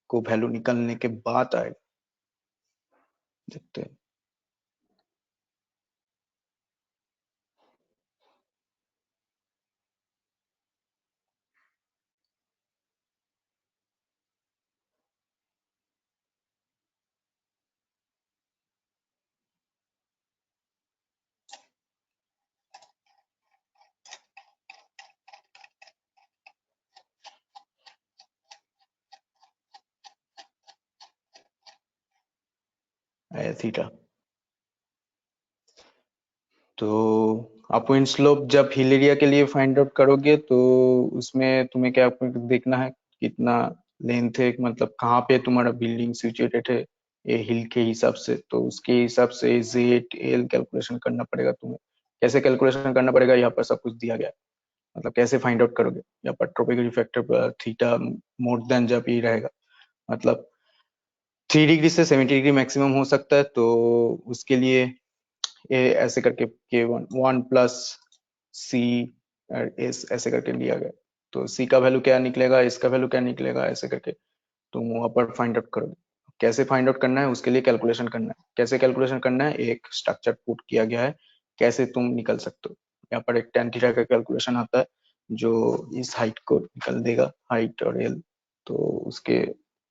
को वैल्यू निकलने के बाद आएगा, देखते हैं। आया थीटा। तो अपविंड स्लोप जब हिल एरिया के लिए फाइंड आउट करोगे तो उसमें तुम्हें क्या देखना है, कितना लेंथ है, मतलब कहाँ पे तुम्हारा बिल्डिंग सिचुएटेड है ये हिल के हिसाब से, तो उसके हिसाब से जेड एल कैलकुलेशन करना पड़ेगा तुम्हें। कैसे कैलकुलेशन करना पड़ेगा, यहाँ पर सब कुछ दिया गया है। मतलब कैसे फाइंड आउट करोगे, यहाँ पर tropical factor theta more than जब ये रहेगा, मतलब 3 डिग्री से 70 डिग्री मैक्सिमम हो सकता है, तो उसके लिए ये ऐसे करके k1 प्लस सी एस ऐसे करके लिया गया। तो सी का वैल्यू क्या निकलेगा, एस का वैल्यू क्या निकलेगा, ऐसे करके तुम वहां पर फाइंड आउट करोगे। कैसे फाइंड आउट करना है, उसके लिए कैलकुलेशन करना है। कैसे कैलकुलेशन करना है, एक स्ट्रक्चर पुट किया गया है, कैसे तुम निकल सकते हो। यहाँ पर एक tan थीटा का कैलकुलेशन आता है जो इस हाइट को निकल देगा, हाइट और एल। तो उसके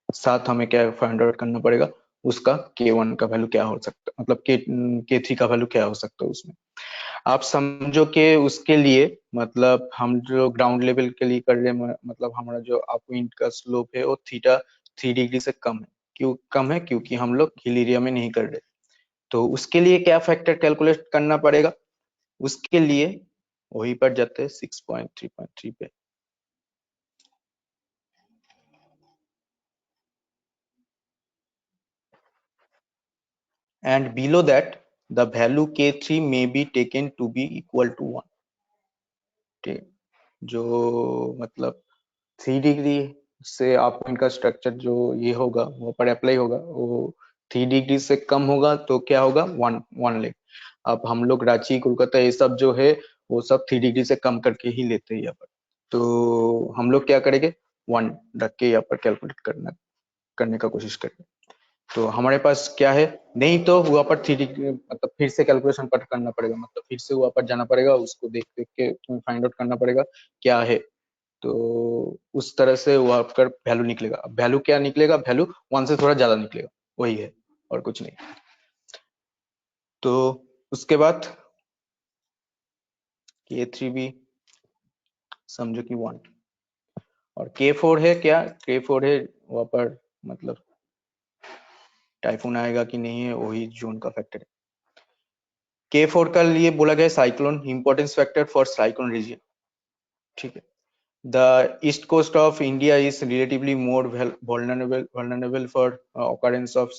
साथ हमें क्या फाइंड आउट करना पड़ेगा, उसका k1 का वैल्यू क्या हो सकता है, मतलब k3 का वैल्यू क्या हो सकता है उसमें। आप समझो कि उसके लिए, मतलब हम जो ग्राउंड लेवल के लिए कर रहे हैं, मतलब हमारा जो अपविंड का स्लोप है वो थीटा 3 डिग्री से कम है। क्यों कम है, क्योंकि हम लोग हिल एरिया में नहीं कर रहे। तो उसके लिए क्या फैक्टर कैलकुलेट करना पड़ेगा, उसके लिए वही पर जाते हैं 6.3.3 पे। And below that the value k3 may be taken to be equal to 1। ठीक, जो मतलब 3 डिग्री से आप इनका स्ट्रक्चर जो ये होगा वो पर अप्लाई होगा, वो 3 डिग्री से कम होगा तो क्या होगा, वन वन लेग। अब हम लोग रांची कोलकाता ये सब जो है वो सब 3 डिग्री से कम करके ही लेते हैं यहाँ पर। तो हम लोग क्या करेंगे, 1 रख के यहाँ पर कैलकुलेट करने का कोशिश करेंगे। तो हमारे पास क्या है, नहीं तो वहाँ पर 3 डिग्री मतलब फिर से कैलकुलेशन करना पड़ेगा, मतलब फिर से वहाँ पर जाना पड़ेगा, उसको देख देख के तुम्हें फाइंड आउट करना पड़ेगा क्या है। तो उस तरह से वो आपका वैल्यू निकलेगा। अब वैल्यू क्या निकलेगा, वैल्यू 1 से थोड़ा ज्यादा निकलेगा, वही है और कुछ नहीं। तो उसके बाद k3 भी समझो कि 1 और k4 है, क्या k4 है वहां पर, मतलब टाइफून आएगा कि नहीं है वही जोन का फैक्टर है। k4 का लिए बोला गया cyclone importance factor for cyclone region. ठीक है, the east coast of India is relatively more vulnerable for occurrence of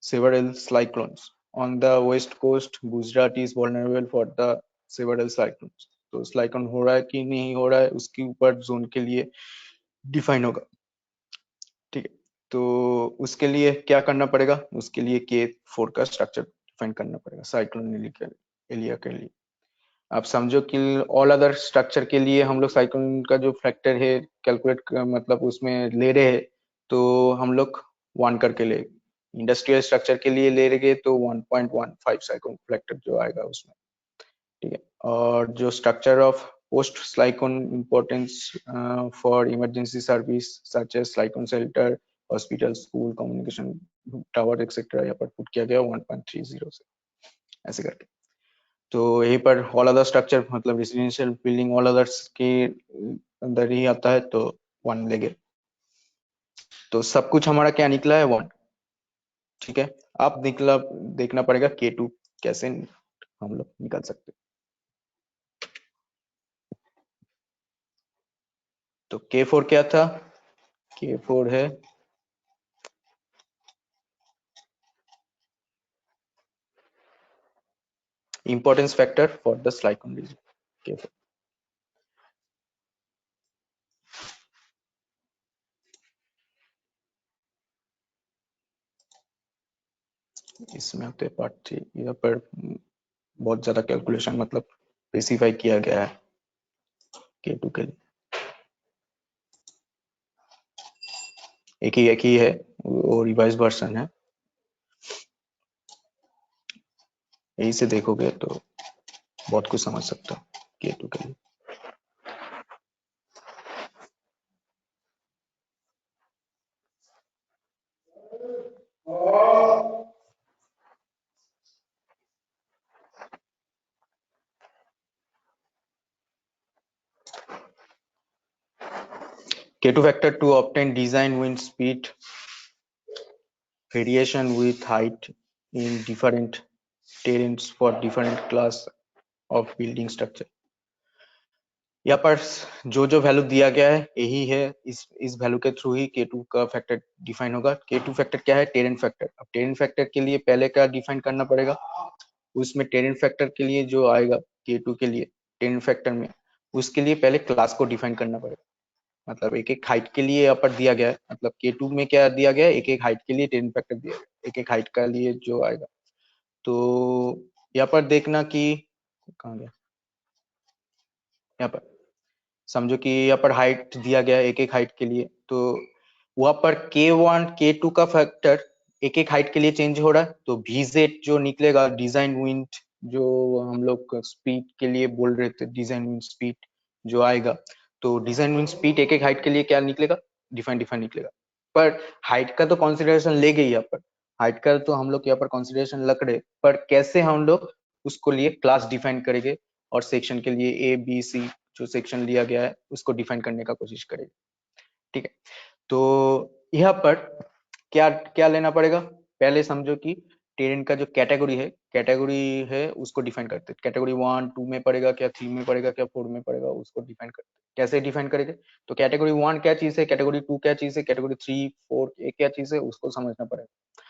several cyclones. On the west coast, Gujarat is vulnerable for the several cyclones. तो cyclone हो रहा है कि नहीं हो रहा है उसके ऊपर जोन के लिए डिफाइन होगा। ठीक है, तो उसके लिए क्या करना पड़ेगा, उसके लिए k4 का स्ट्रक्चर डिफाइन करना पड़ेगा साइक्लोन एरिया के लिए। आप समझो कि ऑल अदर स्ट्रक्चर के लिए हम लोग साइक्लोन का जो फैक्टर है कैलकुलेट मतलब उसमें ले रहे हैं, तो हम लोग 1 करके ले। इंडस्ट्रियल स्ट्रक्चर के लिए ले रहे तो 1.15 साइक्लोन फैक्टर जो आएगा उसमें। ठीक है, और जो structure of post cyclone importance for emergency service such as cyclone shelter, hospital, school, communication tower etcetera यहाँ पर पुट किया गया 1.30 से ऐसे करके। तो यहीं पर ऑल अदर स्ट्रक्चर मतलब रेसिडेंशियल बिल्डिंग ऑल अदर्स के अंदर ही आता है, तो 1 लेंगे। तो सब कुछ हमारा क्या निकला है, 1। ठीक है, अब निकला देखना पड़ेगा k2 कैसे हम लोग निकाल सकते हैं। तो k4 क्या था, k4 है importance factor for the cyclone region k4। इसमें आते पार्ट 3, यहाँ पर बहुत ज्यादा कैलकुलेशन मतलब स्पेसिफाई किया गया है k2 के लिए। एक ही है, वो रिवाइज वर्जन है, यही से देखोगे तो बहुत कुछ समझ सकते हो k2 के लिए। k2 factor to obtain design wind speed variation with height in different terrains for different class of building structure। यहाँ पर जो जो वैल्यू दिया गया है यही है, इस वैल्यू के थ्रू ही K2 का फैक्टर डिफाइन होगा। K2 फैक्टर क्या है? Terrain factor. अब टेरेन फैक्टर के लिए पहले क्या डिफाइन करना पड़ेगा? उसमें टेरेन फैक्टर के लिए जो आएगा K2 के लिए टेरेन फैक्टर में, उसके लिए पहले क्लास को डिफाइन करना पड़ेगा। मतलब एक एक हाइट के लिए यहाँ पर दिया गया है, मतलब K2 में क्या दिया गया है, एक एक हाइट के लिए टेरेन फैक्टर दिया गया है, एक एक हाइट का लिए जो आएगा। तो यहाँ पर देखना कि कहाँ गया, यहाँ पर समझो कि यहाँ पर हाइट दिया गया है एक एक हाइट के लिए, तो वहां पर K1 K2 का फैक्टर एक एक हाइट के लिए चेंज हो रहा है, तो VZ जो निकलेगा डिजाइन विंड, जो हम लोग स्पीड के लिए बोल रहे थे, डिजाइन विंड स्पीड जो आएगा, तो डिजाइन विंड स्पीड एक एक हाइट के लिए क्या निकलेगा? डिफाइन डिफाइन निकलेगा। पर हाइट का तो कंसिडरेशन ले गई यहाँ पर, हाइट का तो हम लोग यहाँ पर कंसिडरेशन लग रहे, पर कैसे हम लोग उसको लिए क्लास डिफाइन करेंगे और सेक्शन के लिए ABC जो सेक्शन लिया गया है उसको डिफाइन करने का कोशिश करेंगे। ठीक है, तो यहाँ पर क्या क्या लेना पड़ेगा? पहले समझो कि टेरेन का जो कैटेगरी है उसको डिफाइन करते हैं। कैटेगरी 1 2 में पड़ेगा क्या, 3 में पड़ेगा क्या, 4 में पड़ेगा, उसको डिफाइन करते हैं। कैसे डिफाइन करेंगे? तो कैटेगरी 1 क्या चीज है, कैटेगरी 2 क्या चीज है, कैटेगरी 3 4 क्या चीज है, उसको समझना पड़ेगा।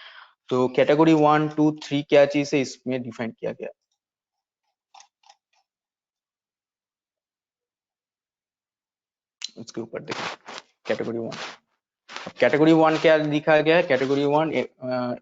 तो कैटेगरी 1 2 3 क्या चीज है इसमें डिफाइन किया गया। उसके ऊपर देखो कैटेगरी 1, कैटेगरी 1 क्या लिखा गया है? Category 1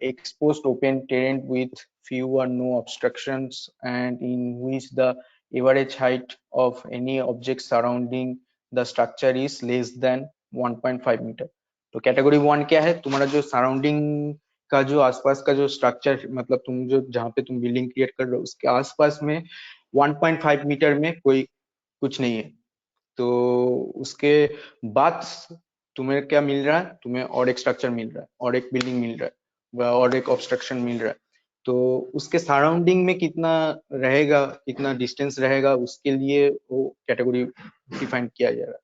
exposed open terrain with few or no obstructions and in which the average height of any object surrounding the structure is less than 1.5 metre. तो कैटेगरी 1 क्या है? तुम्हारा जो सराउंडिंग का जो आसपास का जो स्ट्रक्चर, मतलब तुम जो जहाँ पे तुम बिल्डिंग क्रिएट कर रहे हो उसके आसपास में 1.5 मीटर में कोई कुछ नहीं है। तो उसके बाद तुम्हें क्या मिल रहा है? तुम्हें और एक स्ट्रक्चर मिल रहा है और एक बिल्डिंग मिल रहा है और एक ऑब्स्ट्रक्शन मिल रहा है, तो उसके सराउंडिंग में कितना रहेगा, कितना डिस्टेंस रहेगा, उसके लिए वो कैटेगरी डिफाइन किया जा रहा है।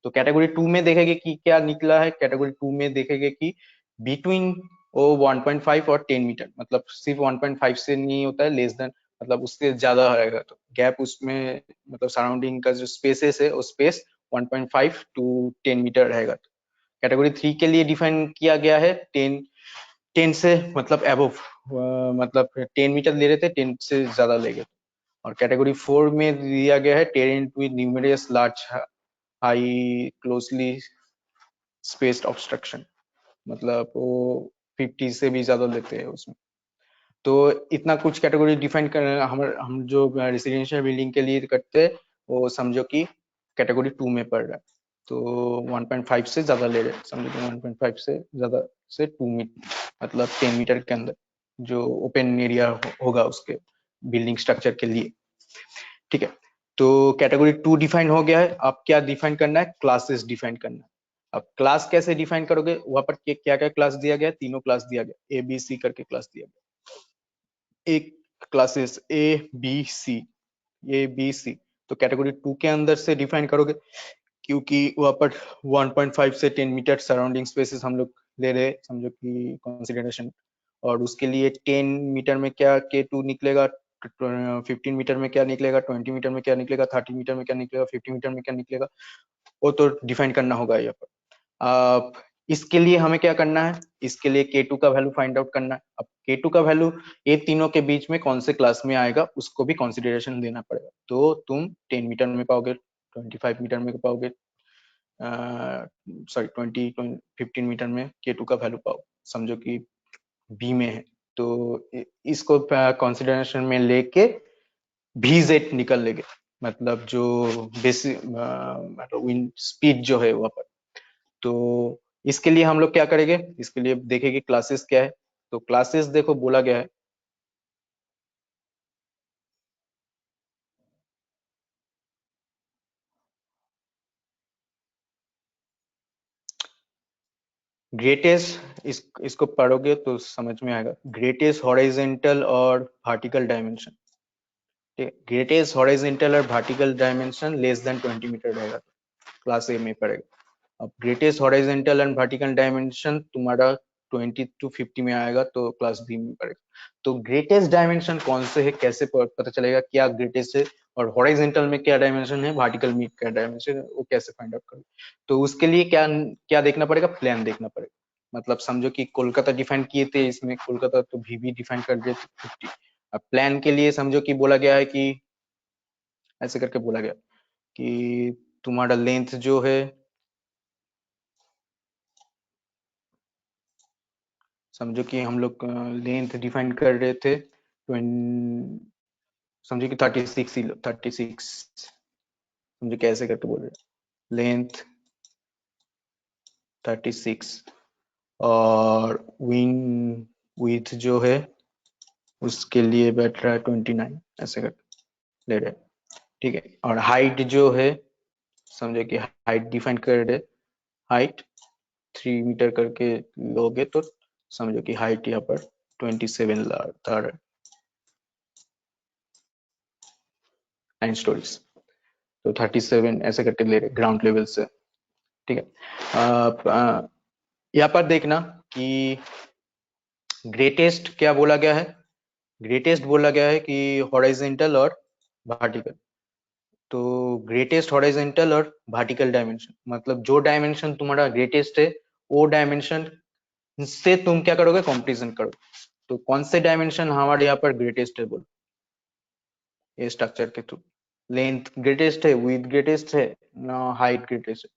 तो कैटेगरी 2 में देखेंगे कि क्या निकला है। कैटेगरी 2 में देखेंगे कि बिटवीन वो 1.5 और 10 मीटर, मतलब सिर्फ 1.5 से नहीं होता है, लेस देन मतलब उससे ज्यादा रहेगा, तो गैप उसमें मतलब सराउंडिंग का जो स्पेसेस है वो स्पेस 1.5 टू 10 मीटर रहेगा। कैटेगरी 3 के लिए डिफाइन किया गया है 10 से मतलब अबव, मतलब 10 मीटर ले रहे थे, 10 से ज्यादा ले गए। और कैटेगरी 4 में दिया गया है terrain with numerous large high closely spaced obstruction, मतलब वो 50 से भी ज्यादा लेते हैं उसमें। तो इतना कुछ कैटेगरी डिफाइन कर हम जो रेसिडेंशियल बिल्डिंग के लिए करते हैं वो समझो कि कैटेगरी 2 में पड़ रहा है, तो 1.5 से ज्यादा ले रहे हैं, समझो कि 1.5 से ज्यादा से 2 मीटर, मतलब 10 मीटर के अंदर जो ओपन एरिया होगा उसके बिल्डिंग स्ट्रक्चर के लिए। ठीक है, तो कैटेगरी 2 डिफाइन हो गया है। अब क्या डिफाइन करना है? क्लासेस डिफाइन करना है। अब क्लास कैसे डिफाइन करोगे? वहां पर क्या क्या क्लास दिया गया? तीनों क्लास दिया गया, ABC करके क्लास दिया गया। एक क्लासेस A B C, तो कैटेगरी 2 के अंदर से डिफाइन करोगे, क्योंकि वहां पर 1.5 से 10 मीटर सराउंडिंग स्पेसेस हम लोग ले रहे, समझो कि कंसिडरेशन, और उसके लिए 10 मीटर में क्या K2 निकलेगा, 15 मीटर में क्या निकलेगा, 20 मीटर में क्या निकलेगा, 30 मीटर में क्या निकलेगा, 50 मीटर में क्या निकलेगा, वो तो डिफाइन करना होगा यहाँ पर। अब इसके लिए हमें क्या करना है? इसके लिए K2 का वैल्यू फाइंड आउट करना है। अब K2 का वैल्यू ये तीनों के बीच में कौन से क्लास में आएगा उसको भी कंसिडरेशन देना पड़ेगा। तो तुम 10 मीटर में पाओगे, 25 मीटर में पाओगे, सॉरी 15 मीटर में K2 का वैल्यू पाओ, समझो कि B में है, तो इसको कंसिडरेशन में लेके VZ निकल लेंगे, मतलब जो बेसिक मतलब विंड स्पीड जो है वहां पर। तो इसके लिए हम लोग क्या करेंगे? इसके लिए देखेंगे क्लासेस क्या है। तो क्लासेस देखो बोला गया है ग्रेटेस्ट, इसको पढ़ोगे तो समझ में आएगा। ग्रेटेस्ट हॉरिजॉन्टल और वर्टिकल डायमेंशन, ग्रेटेस्ट हॉरिजॉन्टल और vertical dimension less than 20 metre रहेगा, क्लास ए में पड़ेगा। अब greatest horizontal and vertical dimension तुम्हारा 20 to 50 में आएगा तो क्लास बी में पड़ेगा। तो ग्रेटेस्ट डायमेंशन कौन से है, कैसे पता चलेगा क्या ग्रेटेस्ट है, और हॉरिजॉन्टल में क्या डायमेंशन है, वर्टिकल में क्या डायमेंशन है, वो कैसे फाइंड आउट करें। तो उसके लिए क्या क्या देखना पड़ेगा, प्लान देखना पड़ेगा। मतलब समझो कि कोलकाता डिफाइन किए थे, इसमें कोलकाता तो भी डिफाइन कर दिए थे 50। अब प्लान के लिए समझो कि बोला गया है कि ऐसे करके बोला गया कि तुम्हारा लेंथ जो है, समझो कि हम लोग लेंथ डिफाइन कर रहे थे समझो कि 36 ही 36, समझो कैसे करके बोल रहे, लेंथ 36 और विंग विथ जो है उसके लिए बैठ रहा है 29, ऐसे करके ले रहे हैं। ठीक है, और हाइट जो है समझो कि हाइट डिफाइन कर रहे, हाइट 3 मीटर करके लोगे तो समझो कि हाइट यहाँ पर 27 था, 9 स्टोरीज, तो 37 ऐसे करके ले रहे ग्राउंड लेवल से। ठीक है, यहाँ पर देखना कि ग्रेटेस्ट क्या बोला गया है, ग्रेटेस्ट बोला गया है कि हॉरिजॉन्टल और वर्टिकल। तो ग्रेटेस्ट हॉरिजॉन्टल और वर्टिकल डायमेंशन, मतलब जो डायमेंशन तुम्हारा ग्रेटेस्ट है वो डायमेंशन से तुम क्या करोगे, कंपैरिजन करो। तो कौन से डायमेंशन हमारे यहाँ पर ग्रेटेस्ट है, बोलो ये स्ट्रक्चर के थ्रू। लेंथ ग्रेटेस्ट है, विड्थ ग्रेटेस्ट है ना, हाइट ग्रेटेस्ट है।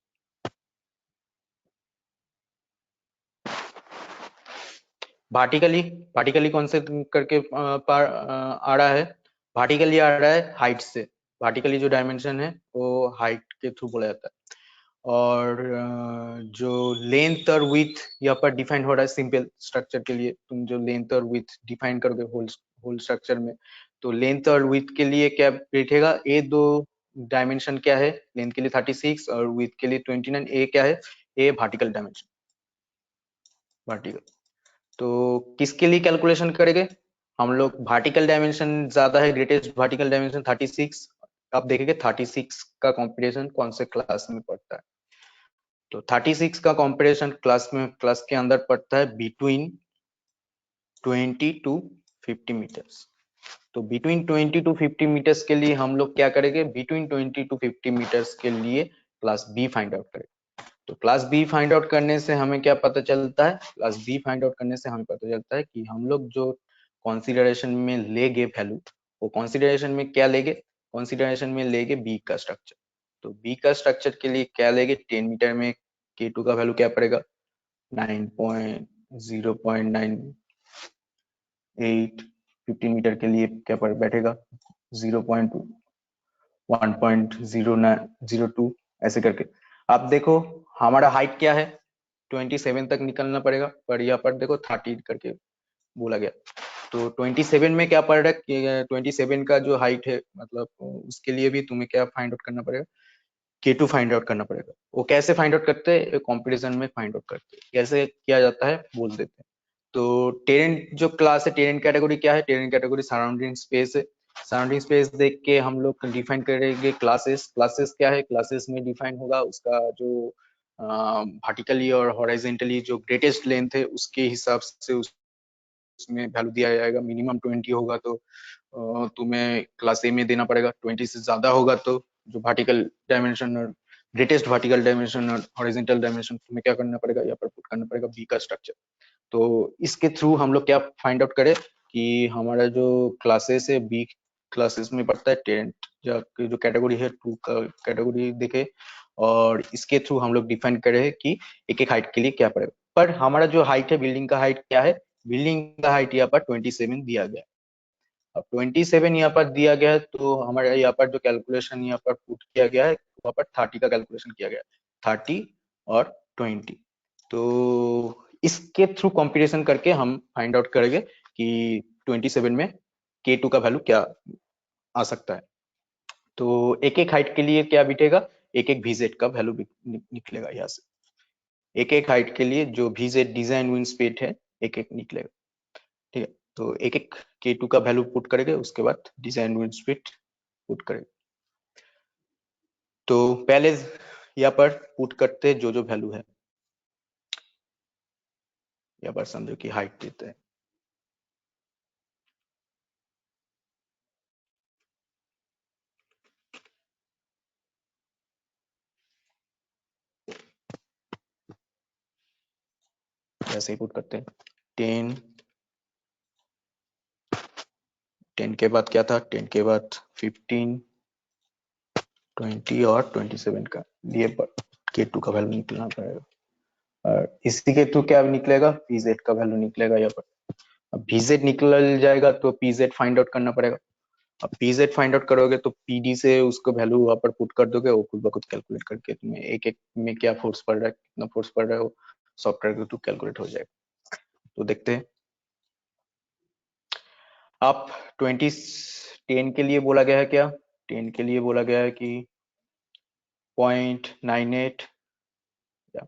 वर्टिकली, वर्टिकली कौन से करके आ रहा है, वर्टिकली आ रहा है हाइट से। वर्टिकली जो डायमेंशन है वो हाइट के थ्रू बोला जाता है। और जो लेंथ और विथ यहाँ पर डिफाइन हो रहा है सिंपल स्ट्रक्चर के लिए, तुम जो लेंथ और विथ डिफाइन करोगे होल होल स्ट्रक्चर में, तो लेंथ और विथ के लिए क्या बैठेगा, ये दो डायमेंशन क्या है, लेंथ के लिए 36 और विथ के लिए 29, ए क्या है, ए वर्टिकल डायमेंशन, वर्टिकल। तो किसके लिए कैलकुलेशन करेंगे हम लोग, वर्टिकल डायमेंशन ज्यादा है, ग्रेटेस्ट वर्टिकल डायमेंशन 36। आप देखेंगे 36 का कॉम्पिटिशन कौन से क्लास में पड़ता है, तो 36 का कॉम्पिटिशन क्लास में, क्लास के अंदर पड़ता है बिटवीन 20 टू 50 मीटर्स। तो बिटवीन 20 टू 50 मीटर्स के लिए हम लोग क्या करेंगे, बिटवीन 20 टू 50 मीटर्स के लिए क्लास बी फाइंड आउट करेंगे। तो क्लास बी फाइंड आउट करने से हमें क्या पता चलता है, क्लास बी फाइंड आउट करने से हमें पता चलता है कि हम लोग जो कॉन्सिडरेशन में लेंगे वैल्यू, वो कॉन्सिडरेशन में क्या लेंगे, कॉन्सिडरेशन में लेंगे बी का स्ट्रक्चर। तो बी का स्ट्रक्चर के लिए क्या लेंगे, 10 मीटर में K2 का वैल्यू क्या पड़ेगा, 9.0.98। 15 मीटर के लिए क्या पर बैठेगा 1.02 ऐसे करके। आप देखो हमारा हाइट क्या है, 27 तक निकलना पड़ेगा, पर यहाँ पर देखो 30 करके बोला गया। तो 27 में क्या पड़ रहा है, 27 का जो हाइट है, मतलब उसके लिए भी तुम्हें क्या फाइंड आउट करना पड़ेगा, K2 फाइंड आउट करना पड़ेगा। वो कैसे फाइंड आउट करते हैं, कंपटीशन में फाइंड आउट करते हैं, कैसे किया जाता है बोल देते हैं। तो टेरेंट जो क्लास है, टेरेंट कैटेगरी क्या है, टेरेंट कैटेगरी सराउंडिंग स्पेस है। सराउंडिंग स्पेस देख के हम लोग डिफाइन करेंगे क्लासेस। क्लासेस क्या है, क्लासेस में डिफाइन होगा उसका जो वर्टिकली और हॉरिजॉन्टली जो ग्रेटेस्ट लेंथ है उसके हिसाब से उसमें वैल्यू दिया जाएगा। मिनिमम 20 होगा तो तुम्हें क्लास ए में देना पड़ेगा, 20 से ज्यादा होगा तो जो वर्टिकल डायमेंशन और ग्रेटेस्ट वर्टिकल डायमेंशन और हॉरिजॉन्टल डायमेंशन तुम्हें क्या करना पड़ेगा, यहाँ पर पुट करना पड़ेगा बी का स्ट्रक्चर। तो इसके थ्रू हम लोग क्या फाइंड आउट करें कि हमारा जो क्लासेस है बी क्लासेस में पड़ता है टेंट, जो कैटेगरी है 2 का कैटेगरी देखे, और इसके थ्रू हम लोग डिफाइन करें कि एक एक हाइट के लिए क्या पड़ेगा। पर हमारा जो हाइट है, बिल्डिंग का हाइट क्या है, बिल्डिंग का हाइट यहाँ पर 27 दिया गया है। अब 27 यहाँ पर दिया गया है तो हमारे यहाँ पर जो कैलकुलेशन यहाँ पर पुट किया गया है वहाँ पर 30 का कैलकुलेशन किया गया है, 30 और 20। तो इसके थ्रू कंपैरिजन करके हम फाइंड आउट करेंगे कि 27 में K2 का वैल्यू क्या आ सकता है। तो एक एक हाइट के लिए क्या बिटेगा, एक एक VZ का वैल्यू निकलेगा यहाँ से। एक एक हाइट के लिए जो VZ डिजाइन विंड स्पीड है एक एक निकलेगा। ठीक है, तो एक एक K2 का वैल्यू पुट करेंगे, उसके बाद डिजाइन विंड स्पीड पुट करेंगे। तो पहले यहाँ पर पुट करते जो जो वैल्यू है, यहाँ पर समझो कि हाइट देते हैं, ऐसे ही पुट करते हैं 10, 10 के बाद क्या था, 10 के बाद 15, 20 और 27 का लिए पर K2 का वैल्यू निकलना पड़ेगा। और इसी के थ्रू क्या निकलेगा, PZ का वैल्यू निकलेगा यहाँ पर। अब VZ निकल जाएगा तो PZ फाइंड आउट करना पड़ेगा। अब PZ फाइंड आउट करोगे तो PD से उसको वैल्यू वहां पर पुट कर दोगे, वो खुद ब खुद कैलकुलेट करके तुम्हें एक एक में क्या फोर्स पड़ रहा है, कितना फोर्स पड़ रहा है, वो सॉफ्टवेयर के थ्रू कैलकुलेट हो जाएगा। तो देखते हैं। आप 10 के लिए बोला गया है क्या, 10 के लिए बोला गया है कि 0.98 या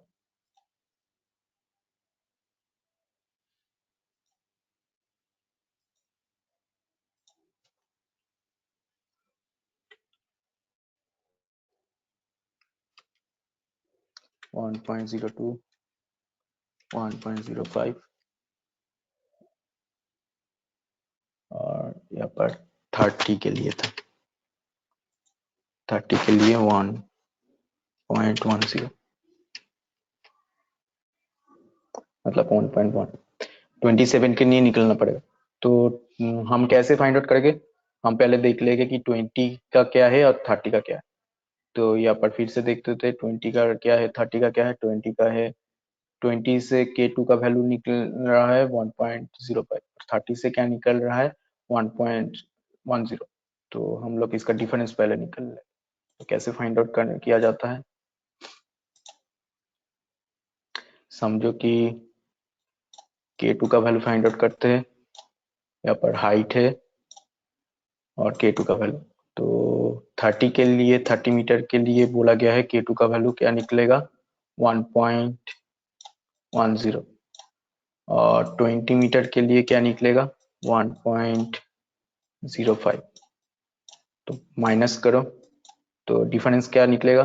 1.02, 1.05 और यहाँ पर 30 के लिए था, 30 के लिए 1.10 मतलब 1.1, 27 के लिए निकलना पड़ेगा। तो हम कैसे फाइंड आउट करेंगे, हम पहले देख लेंगे कि 20 का क्या है और 30 का क्या है। तो यहाँ पर फिर से देखते थे 20 का क्या है, 30 का क्या है। 20 का है, 20 से K2 का वैल्यू निकल रहा है 1.05, 30 से क्या निकल रहा है 1.10। तो हम लोग इसका डिफरेंस पहले निकल लें। तो कैसे फाइंड आउट किया जाता है, समझो कि K2 का वैल्यू फाइंड आउट करते हैं। यहाँ पर हाइट है और K2 का वैल्यू, तो 30 के लिए, 30 मीटर के लिए बोला गया है K2 का वैल्यू क्या निकलेगा 1.10 और 20 मीटर के लिए क्या निकलेगा 1.05। तो माइनस करो तो डिफरेंस क्या निकलेगा,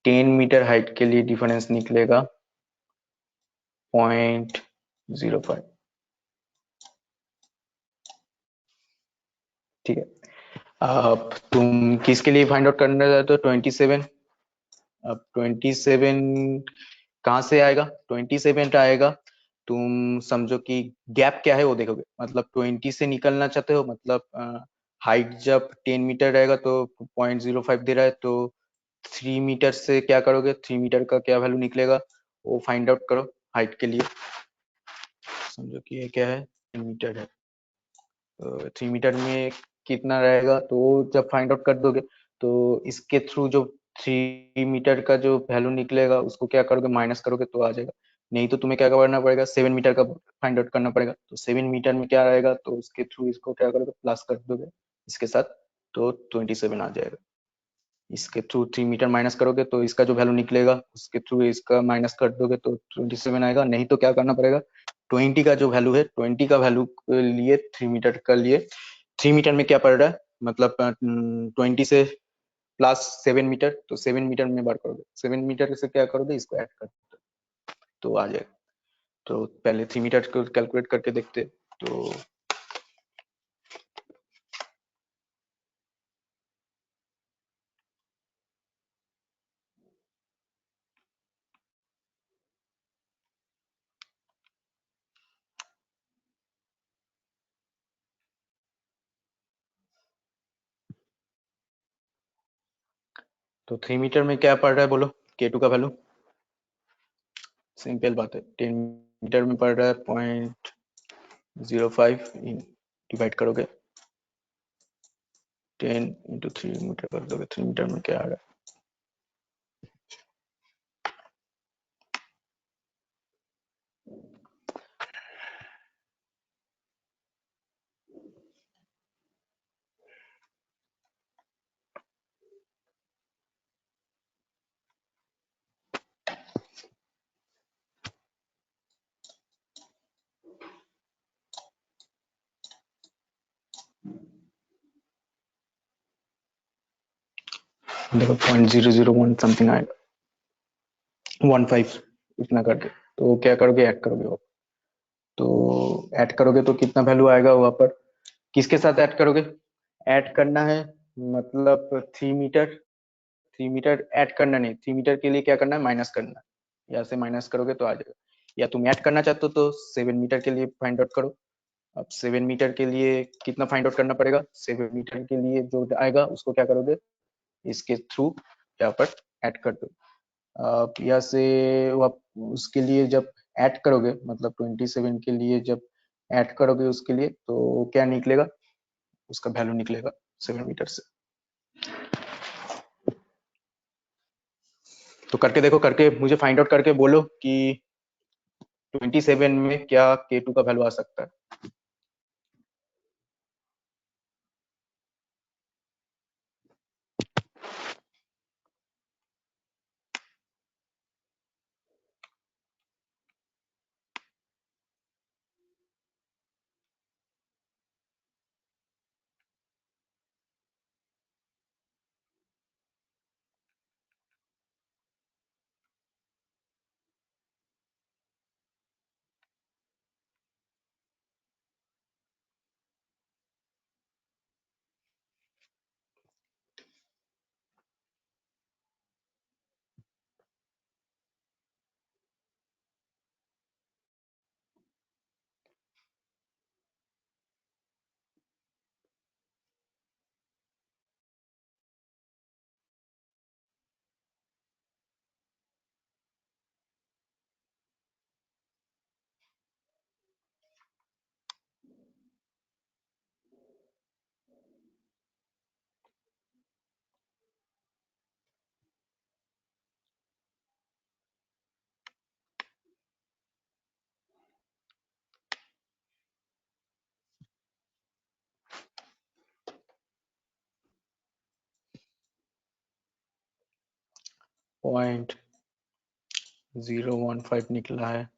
10 मीटर हाइट के लिए डिफरेंस निकलेगा 0.05। ठीक है, अब तुम किसके लिए फाइंड आउट करना चाहते हो 27। अब 27 कहाँ से आएगा, 27 आएगा, तुम समझो कि गैप क्या है वो देखोगे। मतलब 20 से निकलना चाहते हो, मतलब हाइट जब 10 मीटर रहेगा तो 0.05 दे रहा है, तो 3 मीटर से क्या करोगे, 3 मीटर का क्या वैल्यू निकलेगा वो फाइंड आउट करो हाइट के लिए। समझो कि ये क्या है 10 मीटर है, तो 3 मीटर में कितना रहेगा, तो जब फाइंड आउट कर दोगे तो इसके थ्रू जो 3 मीटर का जो वैल्यू निकलेगा उसको क्या करोगे, माइनस करोगे तो आ जाएगा। नहीं तो तुम्हें क्या करना पड़ेगा, 7 मीटर का फाइंड आउट करना पड़ेगा। तो 7 मीटर में क्या रहेगा, तो उसके थ्रू इसको क्या करोगे, प्लस कर दोगे इसके साथ, तो 27 आ जाएगा। इसके थ्रू 3 मीटर माइनस करोगे तो इसका जो वैल्यू निकलेगा उसके थ्रू इसका माइनस कर दोगे तो 27 आएगा। नहीं तो क्या करना पड़ेगा, 20 का जो वैल्यू है, 20 का वैल्यू के लिए 3 मीटर का लिए, 3 मीटर में क्या पड़ रहा है, मतलब 20 से प्लस 7 मीटर, तो 7 मीटर में बार करोगे, 7 मीटर से क्या करोगे, इसको ऐड कर दो तो आ जाएगा। तो पहले 3 मीटर को कैलकुलेट करके देखते। तो तो 3 मीटर में क्या पड़ रहा है बोलो, K2 का वैल्यू, सिंपल बात है, 10 मीटर में पड़ रहा है 0.05, डिवाइड करोगे 10 इंटू 3 मीटर कर दोगे, 3 मीटर में क्या आ रहा है, देखो 0.001 समथिंग आएगा, 15 इतना करके। तो क्या करोगे, ऐड करोगे वो, तो ऐड करोगे तो कितना वैल्यू आएगा वहां पर, किसके साथ ऐड करोगे, ऐड करना है मतलब 3 मीटर, 3 मीटर ऐड करना नहीं, 3 मीटर के लिए क्या करना है, माइनस करना है, यहाँ से माइनस करोगे तो आ जाएगा। या तुम ऐड करना चाहते हो तो 7 मीटर के लिए फाइंड आउट करो। अब 7 मीटर के लिए कितना फाइंड आउट करना पड़ेगा, 7 मीटर के लिए जो आएगा उसको क्या करोगे, इसके थ्रू यहाँ पर ऐड कर दो। अब यहाँ से आप उसके लिए जब ऐड करोगे मतलब 27 के लिए जब ऐड करोगे उसके लिए तो क्या निकलेगा, उसका वैल्यू निकलेगा 7 मीटर से। तो करके देखो, करके मुझे फाइंड आउट करके बोलो कि 27 में क्या K2 का वैल्यू आ सकता है। पॉइंट 015 निकला है,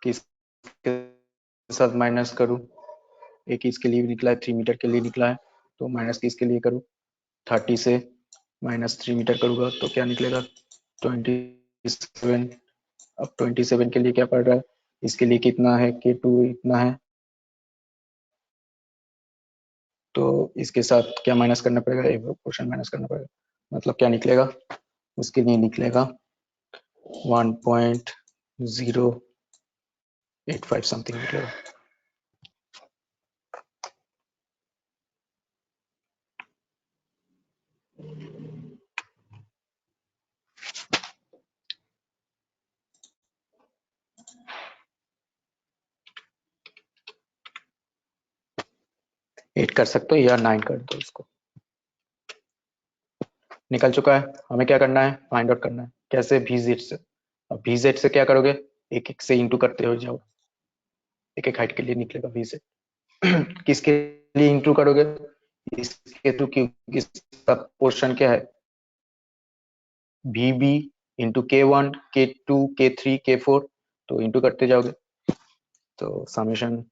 किसके साथ माइनस करूं, एक इसके लिए निकला है, 3 मीटर के लिए निकला है, तो माइनस किसके लिए करूं, 30 से माइनस 3 मीटर करूंगा तो क्या निकलेगा 27। अब 27 के लिए क्या पड़ रहा है, इसके लिए कितना है, K2 इतना है, तो इसके साथ क्या माइनस करना पड़ेगा, एक प्रोपोर्शन माइनस करना पड़ेगा, मतलब क्या निकलेगा, उसके लिए निकलेगा 1.085 समथिंग निकलेगा। एट कर सकते हो या 9 कर दो, इसको निकल चुका है। हमें क्या करना है, फाइंड आउट करना है, कैसे, VZ से। अब VZ से क्या करोगे, एक एक से इंटू करते हो जाओ, एक एक हाइट के लिए निकलेगा VZ। किसके लिए इंटू करोगे, इसके थ्रू, क्योंकि इसका पोर्शन क्या है, VB into K1 K2 K3 K4, तो इंटू करते जाओगे तो समेशन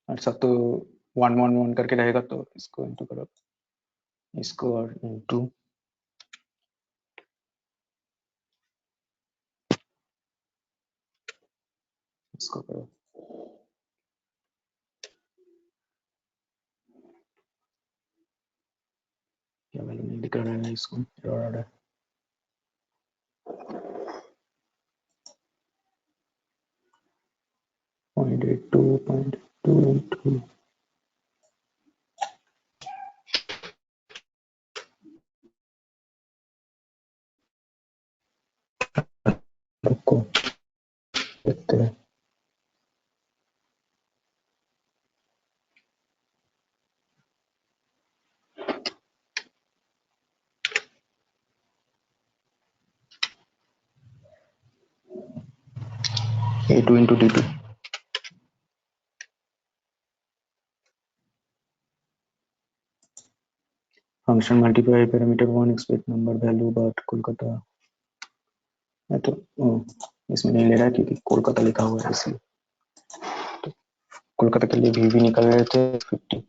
सब तो 1 1 1 करके रहेगा, तो इसको इंटू करो, इसको और इंटू इसको करो, क्या वैल्यू नहीं दिख रहा है, इसको एरर आ रहा है। 0.82 इंटू रुको देखते हैं, A2 into D2, function multiply parameter 1 expect number value बाट कोलकाता, तो इसमें नहीं ले रहा है क्योंकि कोलकाता लिखा हुआ है इसलिए। तो कोलकाता के लिए भी निकल रहे थे 50।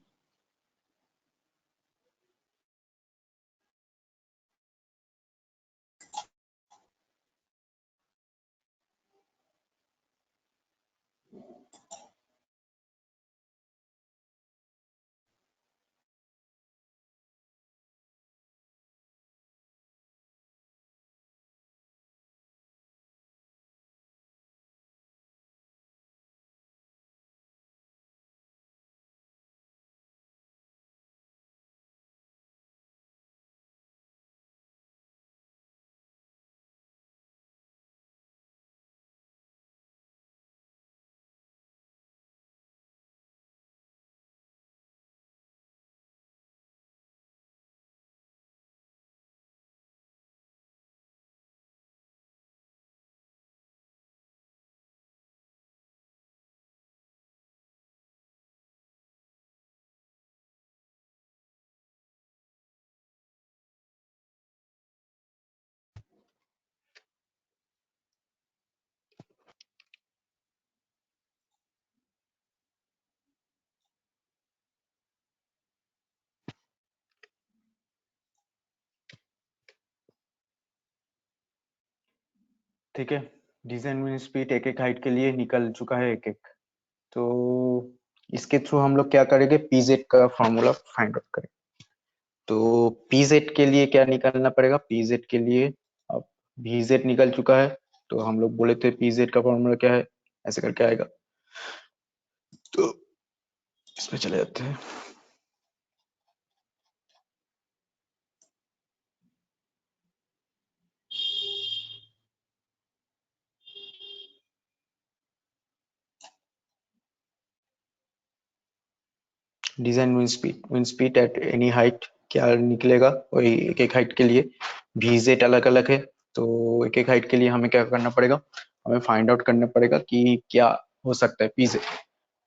ठीक है, डिजाइन विंड स्पीड एक एक हाइट के लिए निकल चुका है एक एक। तो इसके थ्रू हम लोग क्या करेंगे, पीजेड का फॉर्मूला फाइंड आउट करेंगे। तो पीजेड के लिए क्या निकालना पड़ेगा, पीजेड के लिए अब भीजेड निकल चुका है। तो हम लोग बोले थे पीजेड का फॉर्मूला क्या है, ऐसे करके आएगा। तो इसमें चले जाते हैं। Design wind speed at any height क्या निकलेगा, वही एक एक हाइट के लिए। भीजेड अलग अलग है, तो एक एक हाइट के लिए हमें क्या करना पड़ेगा, हमें फाइंड आउट करना पड़ेगा कि क्या हो सकता है पीजेड।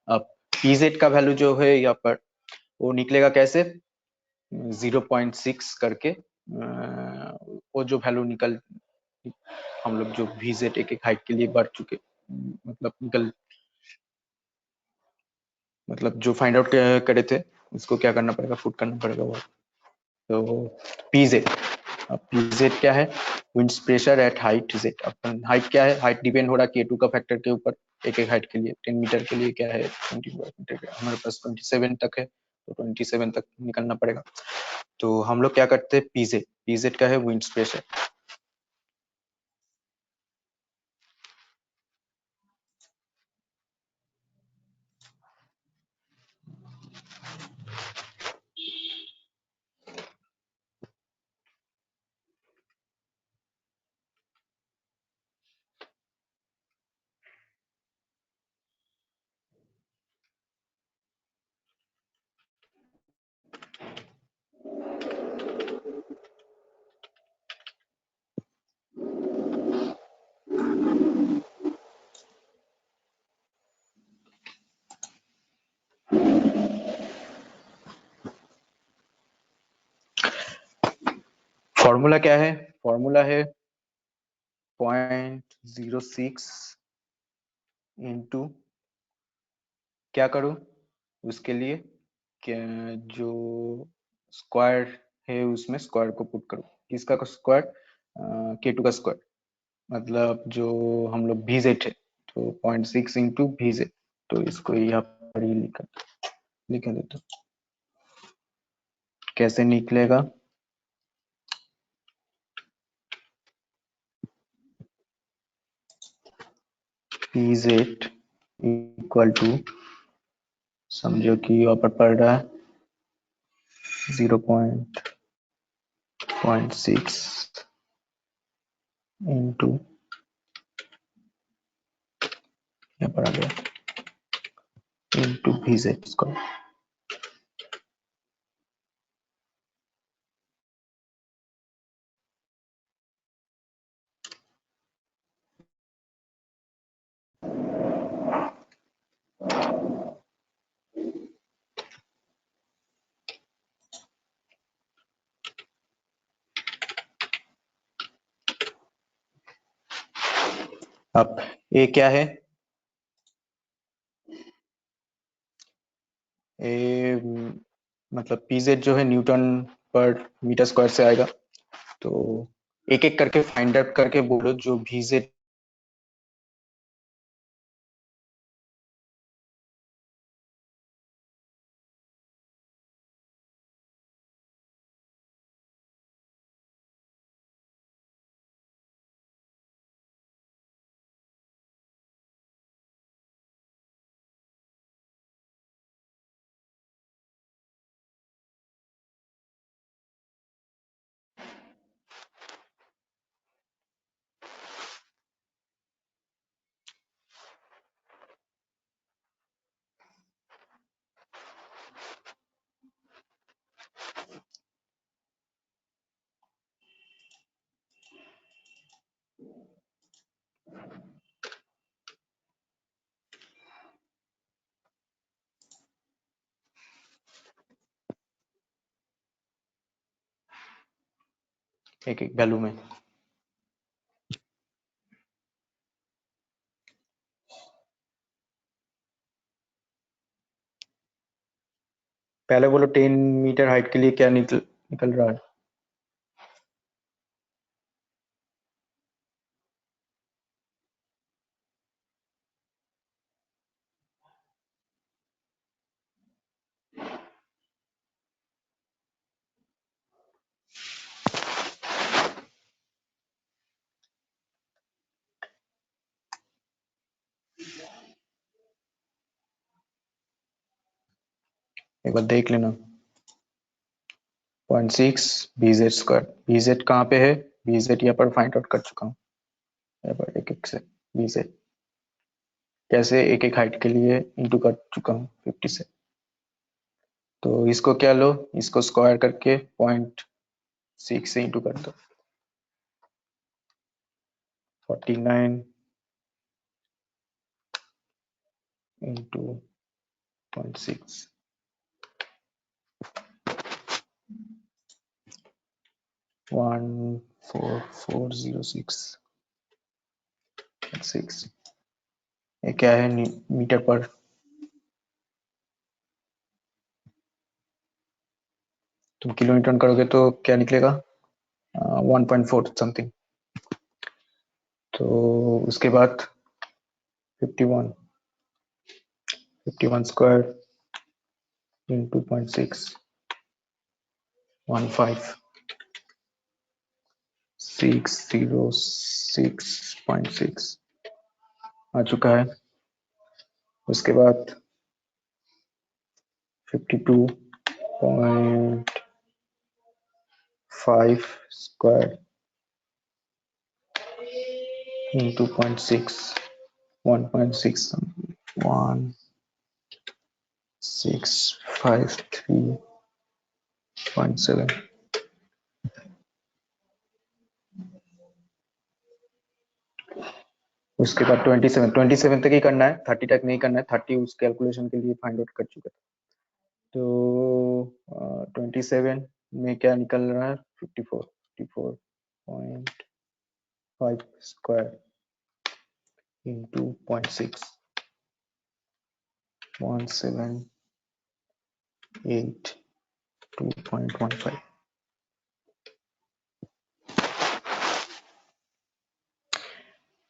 अब पीजेड का वैल्यू जो है यहाँ पर वो निकलेगा कैसे, 0.6 करके वो जो वैल्यू निकल, हम लोग जो VZ एक एक हाइट के लिए बढ़ चुके, मतलब जो फाइंड आउट करे थे उसको क्या करना पड़ेगा, फुट करना पड़ेगा वो। तो पीजेड, अब पीजेड क्या है, winds pressure at height Z. Upon height क्या है, हाइट डिपेंड हो रहा है K2 का फैक्टर के ऊपर। एक एक हाइट के लिए 10 मीटर के लिए क्या है 20 मीटर, हमारे पास 27 तक है, तो 27 तक निकलना पड़ेगा। तो हम लोग क्या करते हैं, पीजेड, पीजेड का है विंड्स प्रेशर। फॉर्मूला क्या है, फॉर्मूला है 0.06 इंटू, क्या करूं उसके लिए, क्या जो स्क्वायर है उसमें स्क्वायर को पुट करूं, किसका स्क्वायर, K2 का स्क्वायर, मतलब जो हम लोग VZ है, तो 0.6 इंटू VZ। तो इसको यहाँ पर ही लिख देता हूं। कैसे निकलेगा, PZ इक्वल टू, समझो कि यहाँ पर पड़ रहा है 0.6 इंटू, यहाँ पर आ गया इंटू VZ स्क्वायर। अब ए क्या है? ए मतलब पीजेड जो है न्यूटन पर मीटर स्क्वायर से आएगा। तो एक एक करके फाइंड आउट करके बोलो जो भीजेड एक एक वैल्यू में। पहले बोलो 10 मीटर हाइट के लिए क्या निकल निकल रहा है? एक बार देख लेना। 0.6 बीजेड स्क्वायर। बीजेड कहाँ पे है? बीजेड यहाँ पर फाइंड आउट कर चुका हूँ, यहाँ पर एक एक से। बीजेड कैसे? एक एक हाइट के लिए इंटू कर चुका हूँ 50 से। तो इसको क्या लो, इसको स्क्वायर करके 0.6 से इंटू कर दो। 49 इंटू 0.6 14406 ये क्या है मीटर पर? तुम किलोमीटर करोगे तो क्या निकलेगा? 1.4 समथिंग। तो उसके बाद 51 स्क्वायर इंटू 0.6 15606.6 आ चुका है। उसके बाद 52.5 स्क्वायर इंटू 0.6 1.6 1653.7। उसके बाद 27 तक ही करना है, 30 तक नहीं करना है। 30 उस कैलकुलेशन के लिए फाइंड आउट कर चुके थे। तो 27 में क्या निकल रहा है? 54.5 स्क्वायर इंटू 0.6 1782.15।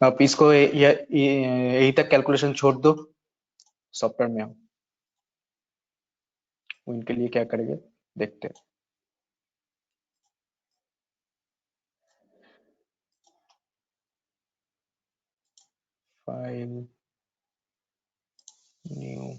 अब इसको यही तक कैलकुलेशन छोड़ दो, सॉफ्टवेयर में आओ। उनके लिए क्या करेंगे देखते हैं। फाइल न्यू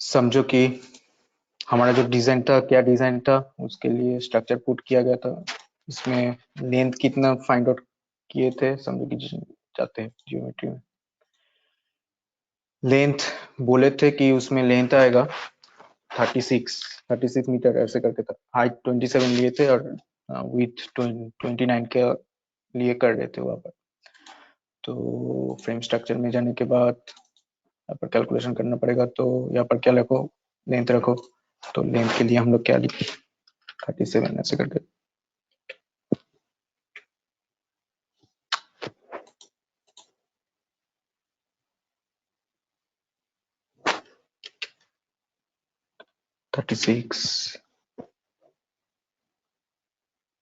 समझो कि हमारा जो डिजाइन था, क्या डिजाइन था, उसके लिए स्ट्रक्चर पुट किया गया था। इसमें लेंथ कितना फाइंड आउट किए थे, समझो कि जाते हैं ज्योमेट्री में। लेंथ बोले थे कि उसमें लेंथ आएगा 36 मीटर ऐसे करके था। हाइट 27 लिए थे और विथ 29 के लिए कर रहे थे वहां पर। तो फ्रेम स्ट्रक्चर में जाने के बाद यहाँ पर कैलकुलेशन करना पड़ेगा। तो यहाँ पर क्या रखो, लेंथ रखो। तो लेंथ के लिए हम लोग क्या लिखे, 37 ऐसे करके।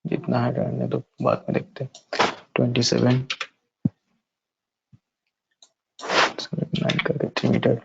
जितना है रहने दो, बाद में देखते हैं। 27 9 करके 3 मीटर